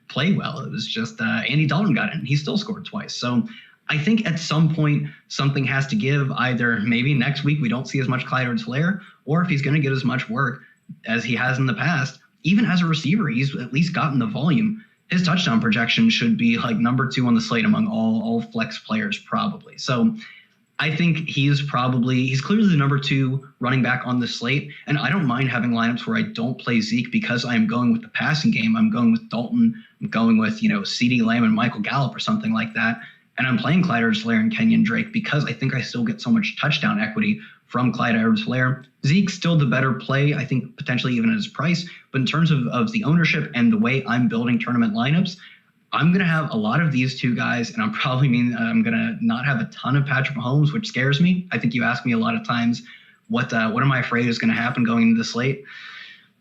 Speaker 2: play well. It was just Andy Dalton got in. He still scored twice. So I think at some point something has to give. Either maybe next week we don't see as much Clyde Edwards-Helaire, or if he's going to get as much work as he has in the past, even as a receiver, he's at least gotten the volume. His touchdown projection should be number 2 on the slate among all flex players probably. So I think he's clearly the number 2 running back on the slate. And I don't mind having lineups where I don't play Zeke because I'm going with the passing game. I'm going with Dalton. I'm going with, CeeDee Lamb and Michael Gallup or something like that. And I'm playing Clyde Edwards-Helaire and Kenyon Drake because I think I still get so much touchdown equity from Clyde Edwards-Helaire. Zeke's still the better play, I think, potentially even at his price. But in terms of the ownership and the way I'm building tournament lineups, I'm going to have a lot of these two guys, and I'm going to not have a ton of Patrick Mahomes, which scares me. I think you ask me a lot of times, what am I afraid is going to happen going into the slate?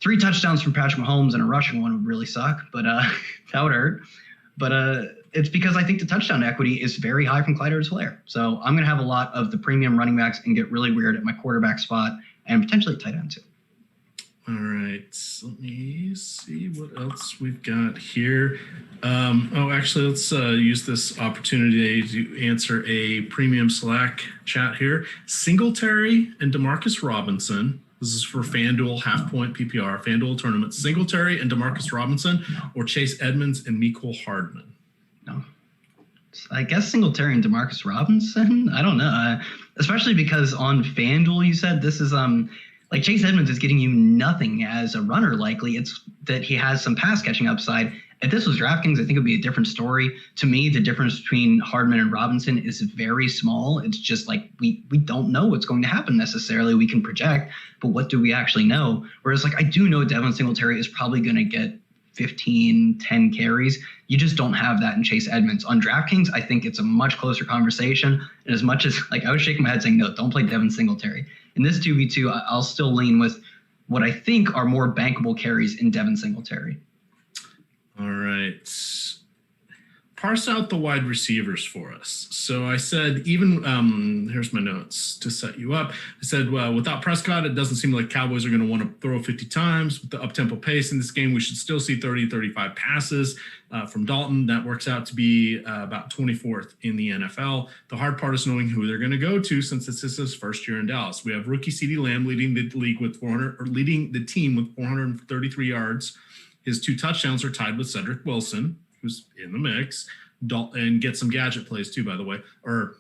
Speaker 2: 3 touchdowns from Patrick Mahomes and a rushing one would really suck, but that would hurt. But it's because I think the touchdown equity is very high from Clyde Edwards-Helaire. So I'm going to have a lot of the premium running backs and get really weird at my quarterback spot and potentially tight end too.
Speaker 1: All right, so let me see what else we've got here. Actually, let's use this opportunity to answer a premium Slack chat here. Singletary and Demarcus Robinson. This is for FanDuel half-point PPR, FanDuel tournament. Singletary and Demarcus Robinson, or Chase Edmonds and Mecole Hardman?
Speaker 2: No. I guess Singletary and Demarcus Robinson? I don't know. Especially because on FanDuel, you said this is like Chase Edmonds is getting you nothing as a runner likely. It's that he has some pass catching upside. If this was DraftKings, I think it would be a different story. To me, the difference between Hardman and Robinson is very small. It's just like we don't know what's going to happen necessarily. We can project, but what do we actually know? Whereas like I do know Devin Singletary is probably going to get 15, 10 carries. You just don't have that in Chase Edmonds. On DraftKings, I think it's a much closer conversation. And as much as like I was shaking my head saying, no, don't play Devin Singletary. In this 2v2, I'll still lean with what I think are more bankable carries in Devin Singletary.
Speaker 1: All right. Parse out the wide receivers for us. So I said, even here's my notes to set you up. I said, well, without Prescott, it doesn't seem like Cowboys are going to want to throw 50 times. With the up-tempo pace in this game, we should still see 30, 35 passes from Dalton. That works out to be about 24th in the NFL. The hard part is knowing who they're going to go to since this is his first year in Dallas. We have rookie CeeDee Lamb leading the league with leading the team with 433 yards. His 2 touchdowns are tied with Cedric Wilson, who's in the mix. And get some gadget plays too, by the way, or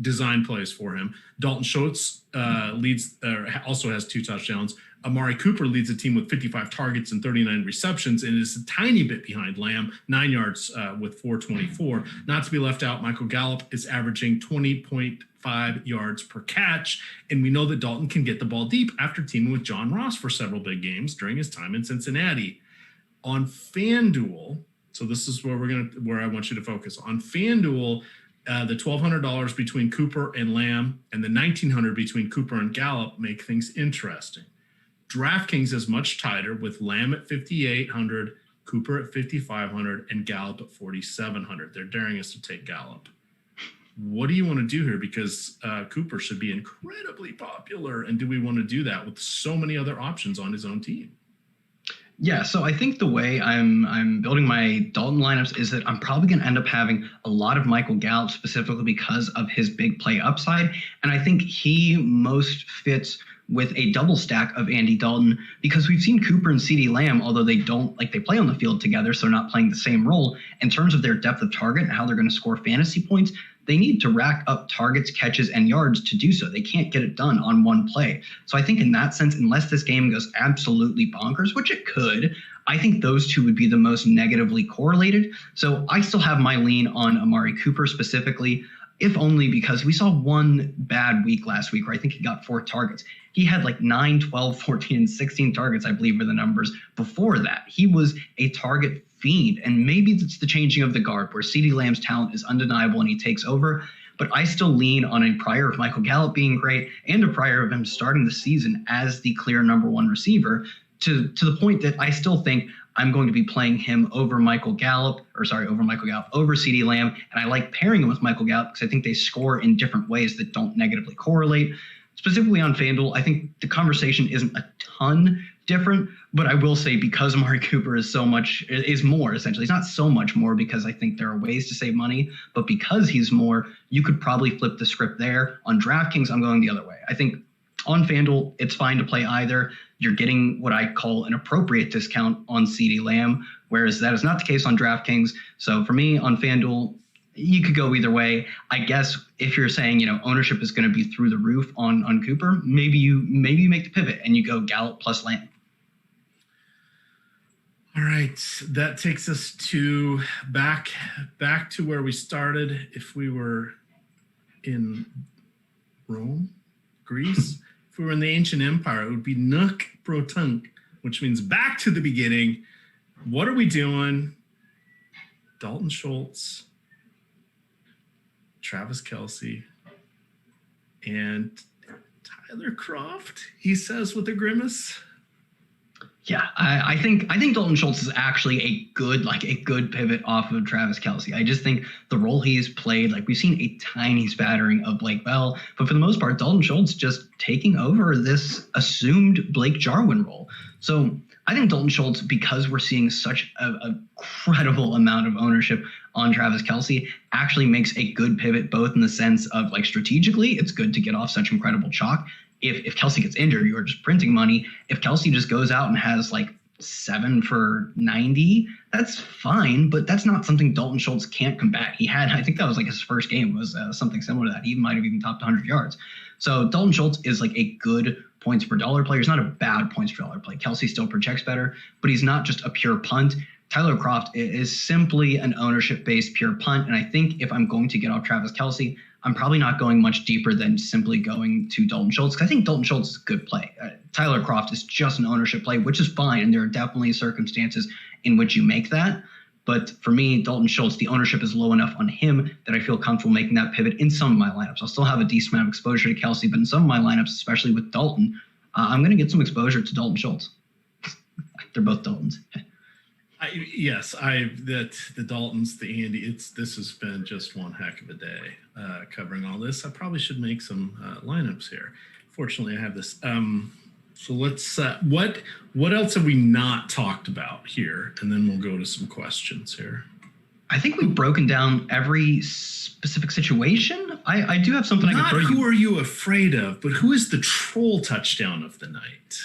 Speaker 1: design plays for him. Dalton Schultz also has 2 touchdowns. Amari Cooper leads the team with 55 targets and 39 receptions and is a tiny bit behind Lamb, 9 yards with 424. Not to be left out, Michael Gallup is averaging 20.5 yards per catch, and we know that Dalton can get the ball deep after teaming with John Ross for several big games during his time in Cincinnati. On FanDuel, so this is where I want you to focus. On FanDuel, the $1,200 between Cooper and Lamb and the $1,900 between Cooper and Gallup make things interesting. DraftKings is much tighter with Lamb at $5,800, Cooper at $5,500, and Gallup at $4,700. They're daring us to take Gallup. What do you want to do here? Because Cooper should be incredibly popular, and do we want to do that with so many other options on his own team?
Speaker 2: Yeah, so I think the way I'm building my Dalton lineups is that I'm probably going to end up having a lot of Michael Gallup specifically because of his big play upside. And I think he most fits with a double stack of Andy Dalton because we've seen Cooper and CeeDee Lamb, although they play on the field together, so they're not playing the same role. In terms of their depth of target and how they're going to score fantasy points, they need to rack up targets, catches, and yards to do so. They can't get it done on one play. So I think in that sense, unless this game goes absolutely bonkers, which it could, I think those two would be the most negatively correlated. So I still have my lean on Amari Cooper specifically, if only because we saw one bad week last week where I think he got 4 targets. He had like 9, 12, 14, and 16 targets, I believe were the numbers before that. He was a target fiend, and maybe it's the changing of the guard where CeeDee Lamb's talent is undeniable and he takes over. But I still lean on a prior of Michael Gallup being great and a prior of him starting the season as the clear number 1 receiver to the point that I still think I'm going to be playing him over CeeDee Lamb. And I like pairing him with Michael Gallup because I think they score in different ways that don't negatively correlate. Specifically on FanDuel, I think the conversation isn't a ton different, but I will say because Amari Cooper is more essentially. It's not so much more because I think there are ways to save money, but because he's more, you could probably flip the script there. On DraftKings, I'm going the other way. I think on FanDuel, it's fine to play either. You're getting what I call an appropriate discount on CeeDee Lamb, whereas that is not the case on DraftKings. So for me on FanDuel, you could go either way. I guess if you're saying, ownership is going to be through the roof on Cooper, maybe you make the pivot and you go Gallup plus Lamb.
Speaker 1: All right, that takes us to back to where we started. If we were in Rome, Greece, if we were in the ancient empire, it would be nunc pro tunc, which means back to the beginning. What are we doing? Dalton Schultz, Travis Kelce, and Tyler Kroft, he says with a grimace.
Speaker 2: Yeah, I think Dalton Schultz is actually a good pivot off of Travis Kelce. I just think the role he's played, like we've seen a tiny spattering of Blake Bell, but for the most part, Dalton Schultz just taking over this assumed Blake Jarwin role. So I think Dalton Schultz, because we're seeing such a incredible amount of ownership on Travis Kelce, actually makes a good pivot, both in the sense of like strategically, it's good to get off such incredible chalk. If Kelce gets injured, you are just printing money. If Kelce just goes out and has like 7 for 90, that's fine, but that's not something Dalton Schultz can't combat. He had, I think that was like his first game was something similar to that. He might have even topped 100 yards. So Dalton Schultz is like a good points per dollar player. He's not a bad points per dollar play. Kelce still projects better, but he's not just a pure punt. Tyler Kroft is simply an ownership-based pure punt, and I think if I'm going to get off Travis Kelce, I'm probably not going much deeper than simply going to Dalton Schultz, because I think Dalton Schultz is a good play. Tyler Kroft is just an ownership play, which is fine, and there are definitely circumstances in which you make that. But for me, Dalton Schultz, the ownership is low enough on him that I feel comfortable making that pivot in some of my lineups. I'll still have a decent amount of exposure to Kelce, but in some of my lineups, especially with Dalton, I'm going to get some exposure to Dalton Schultz. They're both Daltons.
Speaker 1: The Daltons, the Andy, this has been just one heck of a day covering all this. I probably should make some lineups here. Fortunately, I have this. So let's, what else have we not talked about here? And then we'll go to some questions here.
Speaker 2: I think we've broken down every specific situation. I do have something I can throw you.
Speaker 1: Not who are you afraid of, but who is the troll touchdown of the night?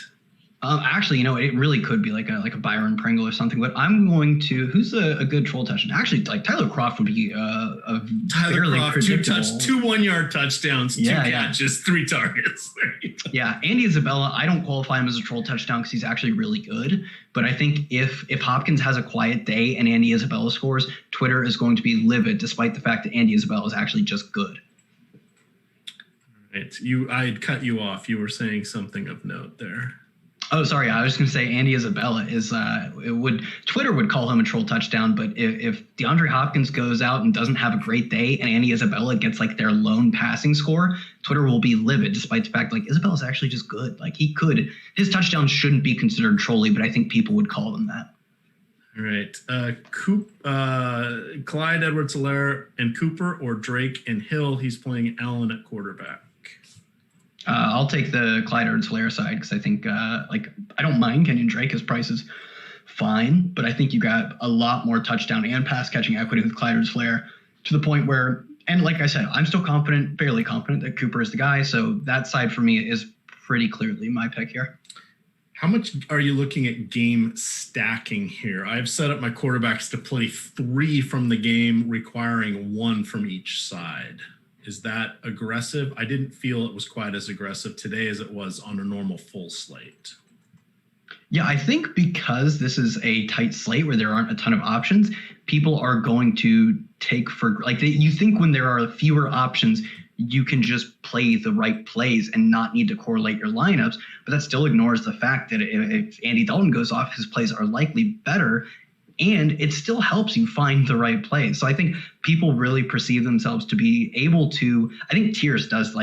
Speaker 2: Actually, it really could be like a Byron Pringle or something. But I'm going to, who's a good troll touchdown? Actually, like Tyler Kroft would be a
Speaker 1: Tyler
Speaker 2: fairly
Speaker 1: Kroft,
Speaker 2: predictable.
Speaker 1: two 1-yard touchdowns, 2 catches, 3 targets.
Speaker 2: Yeah, Andy Isabella, I don't qualify him as a troll touchdown because he's actually really good. But I think if Hopkins has a quiet day and Andy Isabella scores, Twitter is going to be livid, despite the fact that Andy Isabella is actually just good.
Speaker 1: Right. I'd cut you off. You were saying something of note there.
Speaker 2: Oh, sorry. I was going to say Andy Isabella is Twitter would call him a troll touchdown. But if DeAndre Hopkins goes out and doesn't have a great day and Andy Isabella gets like their lone passing score, Twitter will be livid, despite the fact like Isabella's actually just good. Like his touchdowns shouldn't be considered trolly, but I think people would call them that.
Speaker 1: All right. Clyde Edwards-Helaire and Cooper, or Drake and Hill. He's playing Allen at quarterback.
Speaker 2: I'll take the Clyde Edwards-Helaire side because I think I don't mind Kenyon Drake. His price is fine, but I think you got a lot more touchdown and pass catching equity with Clyde Edwards-Helaire to the point where, and like I said, I'm still fairly confident that Cooper is the guy. So that side for me is pretty clearly my pick here.
Speaker 1: How much are you looking at game stacking here? I've set up my quarterbacks to play 3 from the game, requiring 1 from each side. Is that aggressive? I didn't feel it was quite as aggressive today as it was on a normal full slate.
Speaker 2: Yeah, I think because this is a tight slate where there aren't a ton of options, people are going to take you think when there are fewer options, you can just play the right plays and not need to correlate your lineups. But that still ignores the fact that if Andy Dalton goes off, his plays are likely better. And it still helps you find the right plays. So I think people really perceive themselves to be able to, I think tiers is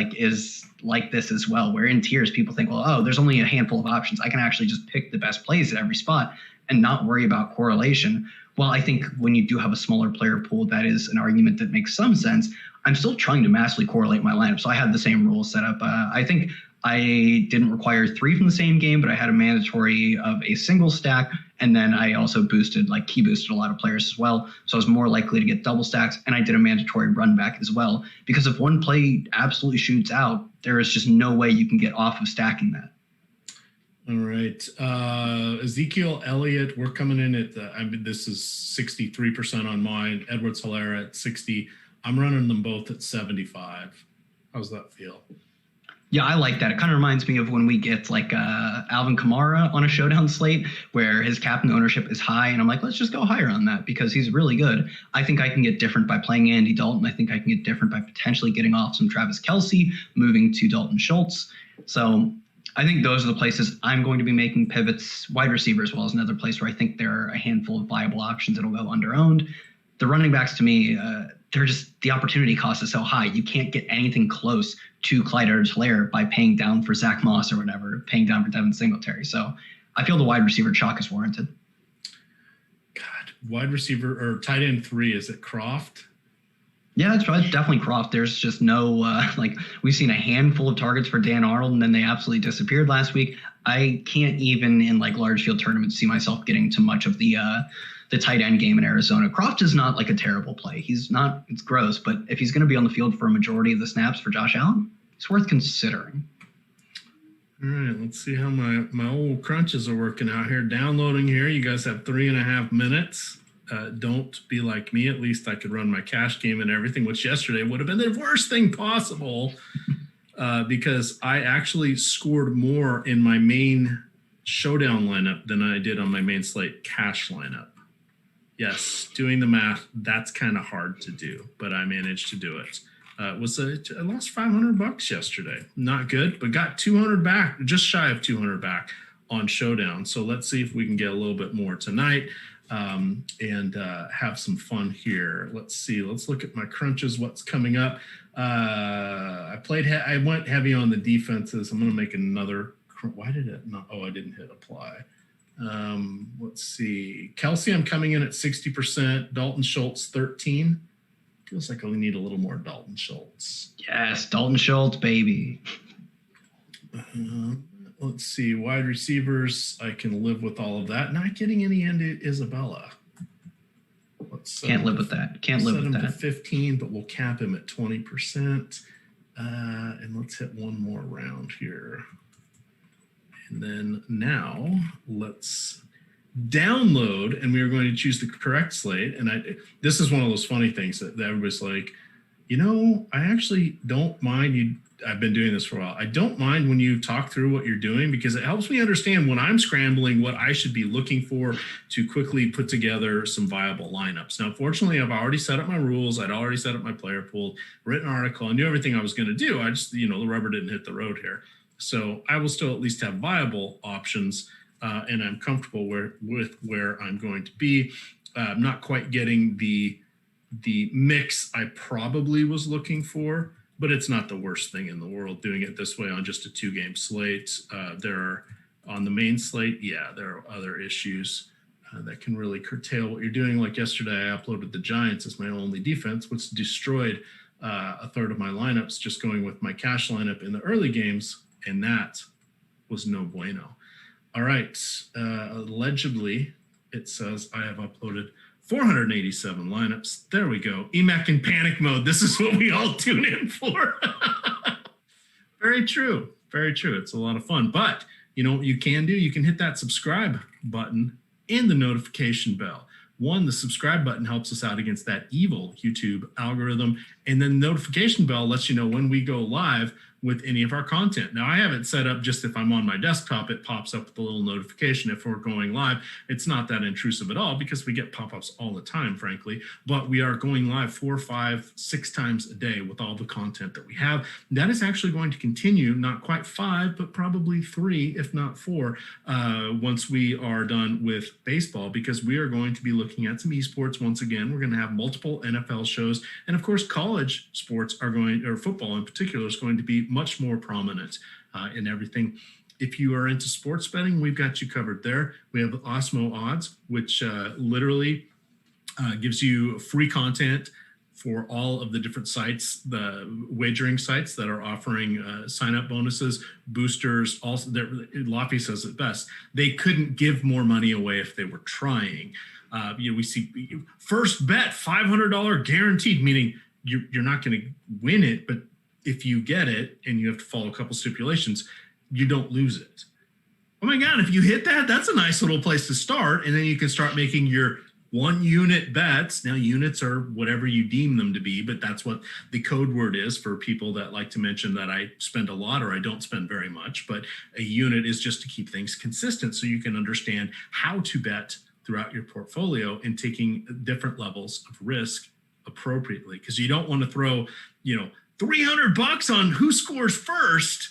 Speaker 2: like this as well, where in tiers people think, well, there's only a handful of options. I can actually just pick the best plays at every spot and not worry about correlation. Well, I think when you do have a smaller player pool, that is an argument that makes some sense. I'm still trying to massively correlate my lineup. So I had the same rules set up. I think I didn't require 3 from the same game, but I had a mandatory of a single stack. And then I also key boosted a lot of players as well. So I was more likely to get double stacks. And I did a mandatory run back as well, because if one play absolutely shoots out, there is just no way you can get off of stacking that.
Speaker 1: All right. Ezekiel Elliott, we're coming in at this is 63% on mine. Edwards-Helaire at 60. I'm running them both at 75. How's that feel?
Speaker 2: Yeah, I like that. It kind of reminds me of when we get like Alvin Kamara on a showdown slate where his captain ownership is high. And I'm like, let's just go higher on that because he's really good. I think I can get different by playing Andy Dalton. I think I can get different by potentially getting off some Travis Kelce, moving to Dalton Schultz. So I think those are the places I'm going to be making pivots. Wide receiver as well is another place where I think there are a handful of viable options that'll go under-owned. the running backs to me, they're just, the opportunity cost is so high. You can't get anything close to Clyde Edwards-Helaire by paying down for Zach Moss or whatever, paying down for Devin Singletary. So I feel the wide receiver chalk is warranted.
Speaker 1: God, wide receiver or tight end 3, is it Croft?
Speaker 2: Yeah, it's probably definitely Croft. There's just no, we've seen a handful of targets for Dan Arnold, and then they absolutely disappeared last week. I can't even in large field tournaments see myself getting to much of the tight end game in Arizona. Croft is not a terrible play. He's not, it's gross, but if he's going to be on the field for a majority of the snaps for Josh Allen, it's worth considering.
Speaker 1: All right, let's see how my old crunches are working out here. Downloading here. You guys have 3.5 minutes. Don't be like me. At least I could run my cash game and everything, which yesterday would have been the worst thing possible because I actually scored more in my main showdown lineup than I did on my main slate cash lineup. Yes, doing the math, that's kind of hard to do, but I managed to do it. I lost $500 yesterday. Not good, but got 200 back, just shy of 200 back on Showdown. So let's see if we can get a little bit more tonight and have some fun here. Let's see. Let's look at my crunches. What's coming up? I went heavy on the defenses. I'm going to make another. Why did it not? Oh, I didn't hit apply. Let's see. Kelsey, I'm coming in at 60%. Dalton Schultz, 13. Feels like I only need a little more Dalton Schultz.
Speaker 2: Yes, Dalton Schultz, baby.
Speaker 1: Let's see. Wide receivers, I can live with all of that. Not getting any into Isabella.
Speaker 2: Can't live with that. Can't live with that.
Speaker 1: Set him to 15, but we'll cap him at 20%. And let's hit one more round here. And then now let's download, and we are going to choose the correct slate. And this is one of those funny things that everybody's like, I actually don't mind I've been doing this for a while. I don't mind when you talk through what you're doing because it helps me understand when I'm scrambling what I should be looking for to quickly put together some viable lineups. Now, fortunately, I've already set up my rules. I'd already set up my player pool, written an article. I knew everything I was going to do. I just, the rubber didn't hit the road here. So I will still at least have viable options, and I'm comfortable with where I'm going to be. I'm not quite getting the mix I probably was looking for, but it's not the worst thing in the world doing it this way on just a 2-game slate. There are on the main slate, there are other issues that can really curtail what you're doing. Like yesterday, I uploaded the Giants as my only defense, which destroyed a third of my lineups just going with my cash lineup in the early games, and that was no bueno. All right, allegedly, it says I have uploaded 487 lineups. There we go. EMac in panic mode. This is what we all tune in for. Very true. Very true. It's a lot of fun. But you know what you can do? You can hit that subscribe button and the notification bell. One, the subscribe button helps us out against that evil YouTube algorithm. And then the notification bell lets you know when we go live with any of our content. Now, I have it set up just if I'm on my desktop, it pops up with a little notification if we're going live. It's not that intrusive at all because we get pop-ups all the time, frankly, but we are going live 4, 5, 6 times a day with all the content that we have. That is actually going to continue, not quite 5, but probably 3, if not 4, once we are done with baseball, because we are going to be looking at some esports once again. We're going to have multiple NFL shows. And of course, college sports are going, or football in particular, is going to be much more prominent in everything. If you are into sports betting, we've got you covered there. We have Awesemo Odds, which literally gives you free content for all of the different sites, the wagering sites that are offering sign-up bonuses, boosters. Also, Laffy says it best. They couldn't give more money away if they were trying. We see first bet $500 guaranteed, meaning you're not going to win it, but if you get it and you have to follow a couple stipulations, you don't lose it. Oh my God, if you hit that, that's a nice little place to start. And then you can start making your 1-unit bets. Now, units are whatever you deem them to be, but that's what the code word is for people that like to mention that I spend a lot or I don't spend very much. But a unit is just to keep things consistent so you can understand how to bet throughout your portfolio and taking different levels of risk appropriately. Because you don't want to throw, $300 on who scores first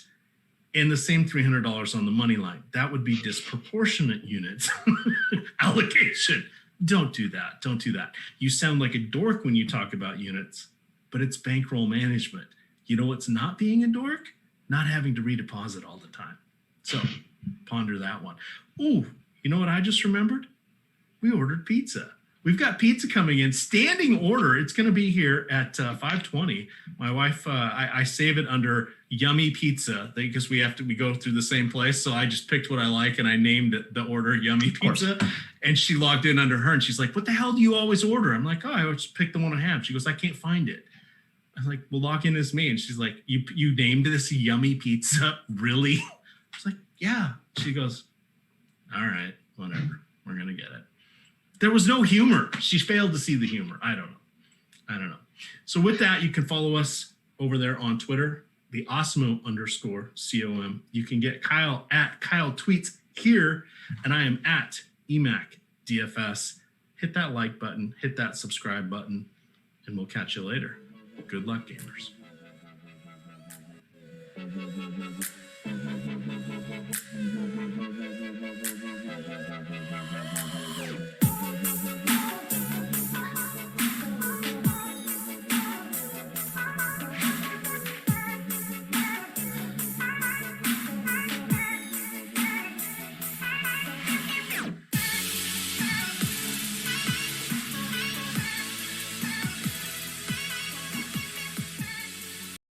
Speaker 1: and the same $300 on the money line. That would be disproportionate units allocation. Don't do that. Don't do that. You sound like a dork when you talk about units, but it's bankroll management. You know what's not being a dork? Not having to redeposit all the time. So ponder that one. Ooh, you know what I just remembered? We ordered pizza. We've got pizza coming in, standing order. It's going to be here at 5:20. My wife, I save it under Yummy Pizza because we go through the same place. So I just picked what I like and I named it the order Yummy Pizza. And she logged in under her and she's like, "What the hell do you always order?" I'm like, "Oh, I always pick the one I have." She goes, "I can't find it." I'm like, "Well, log in as me." And she's like, "You named this Yummy Pizza? Really?" I was like, "Yeah." She goes, "All right, whatever. We're going to get it." There was no humor. She failed to see the humor. I don't know. So with that, you can follow us over there on Twitter, the Awesemo_COM. You can get Kyle at Kyle Tweets here, and I am at EMac DFS. Hit that like button, hit that subscribe button, and we'll catch you later. Good luck, gamers.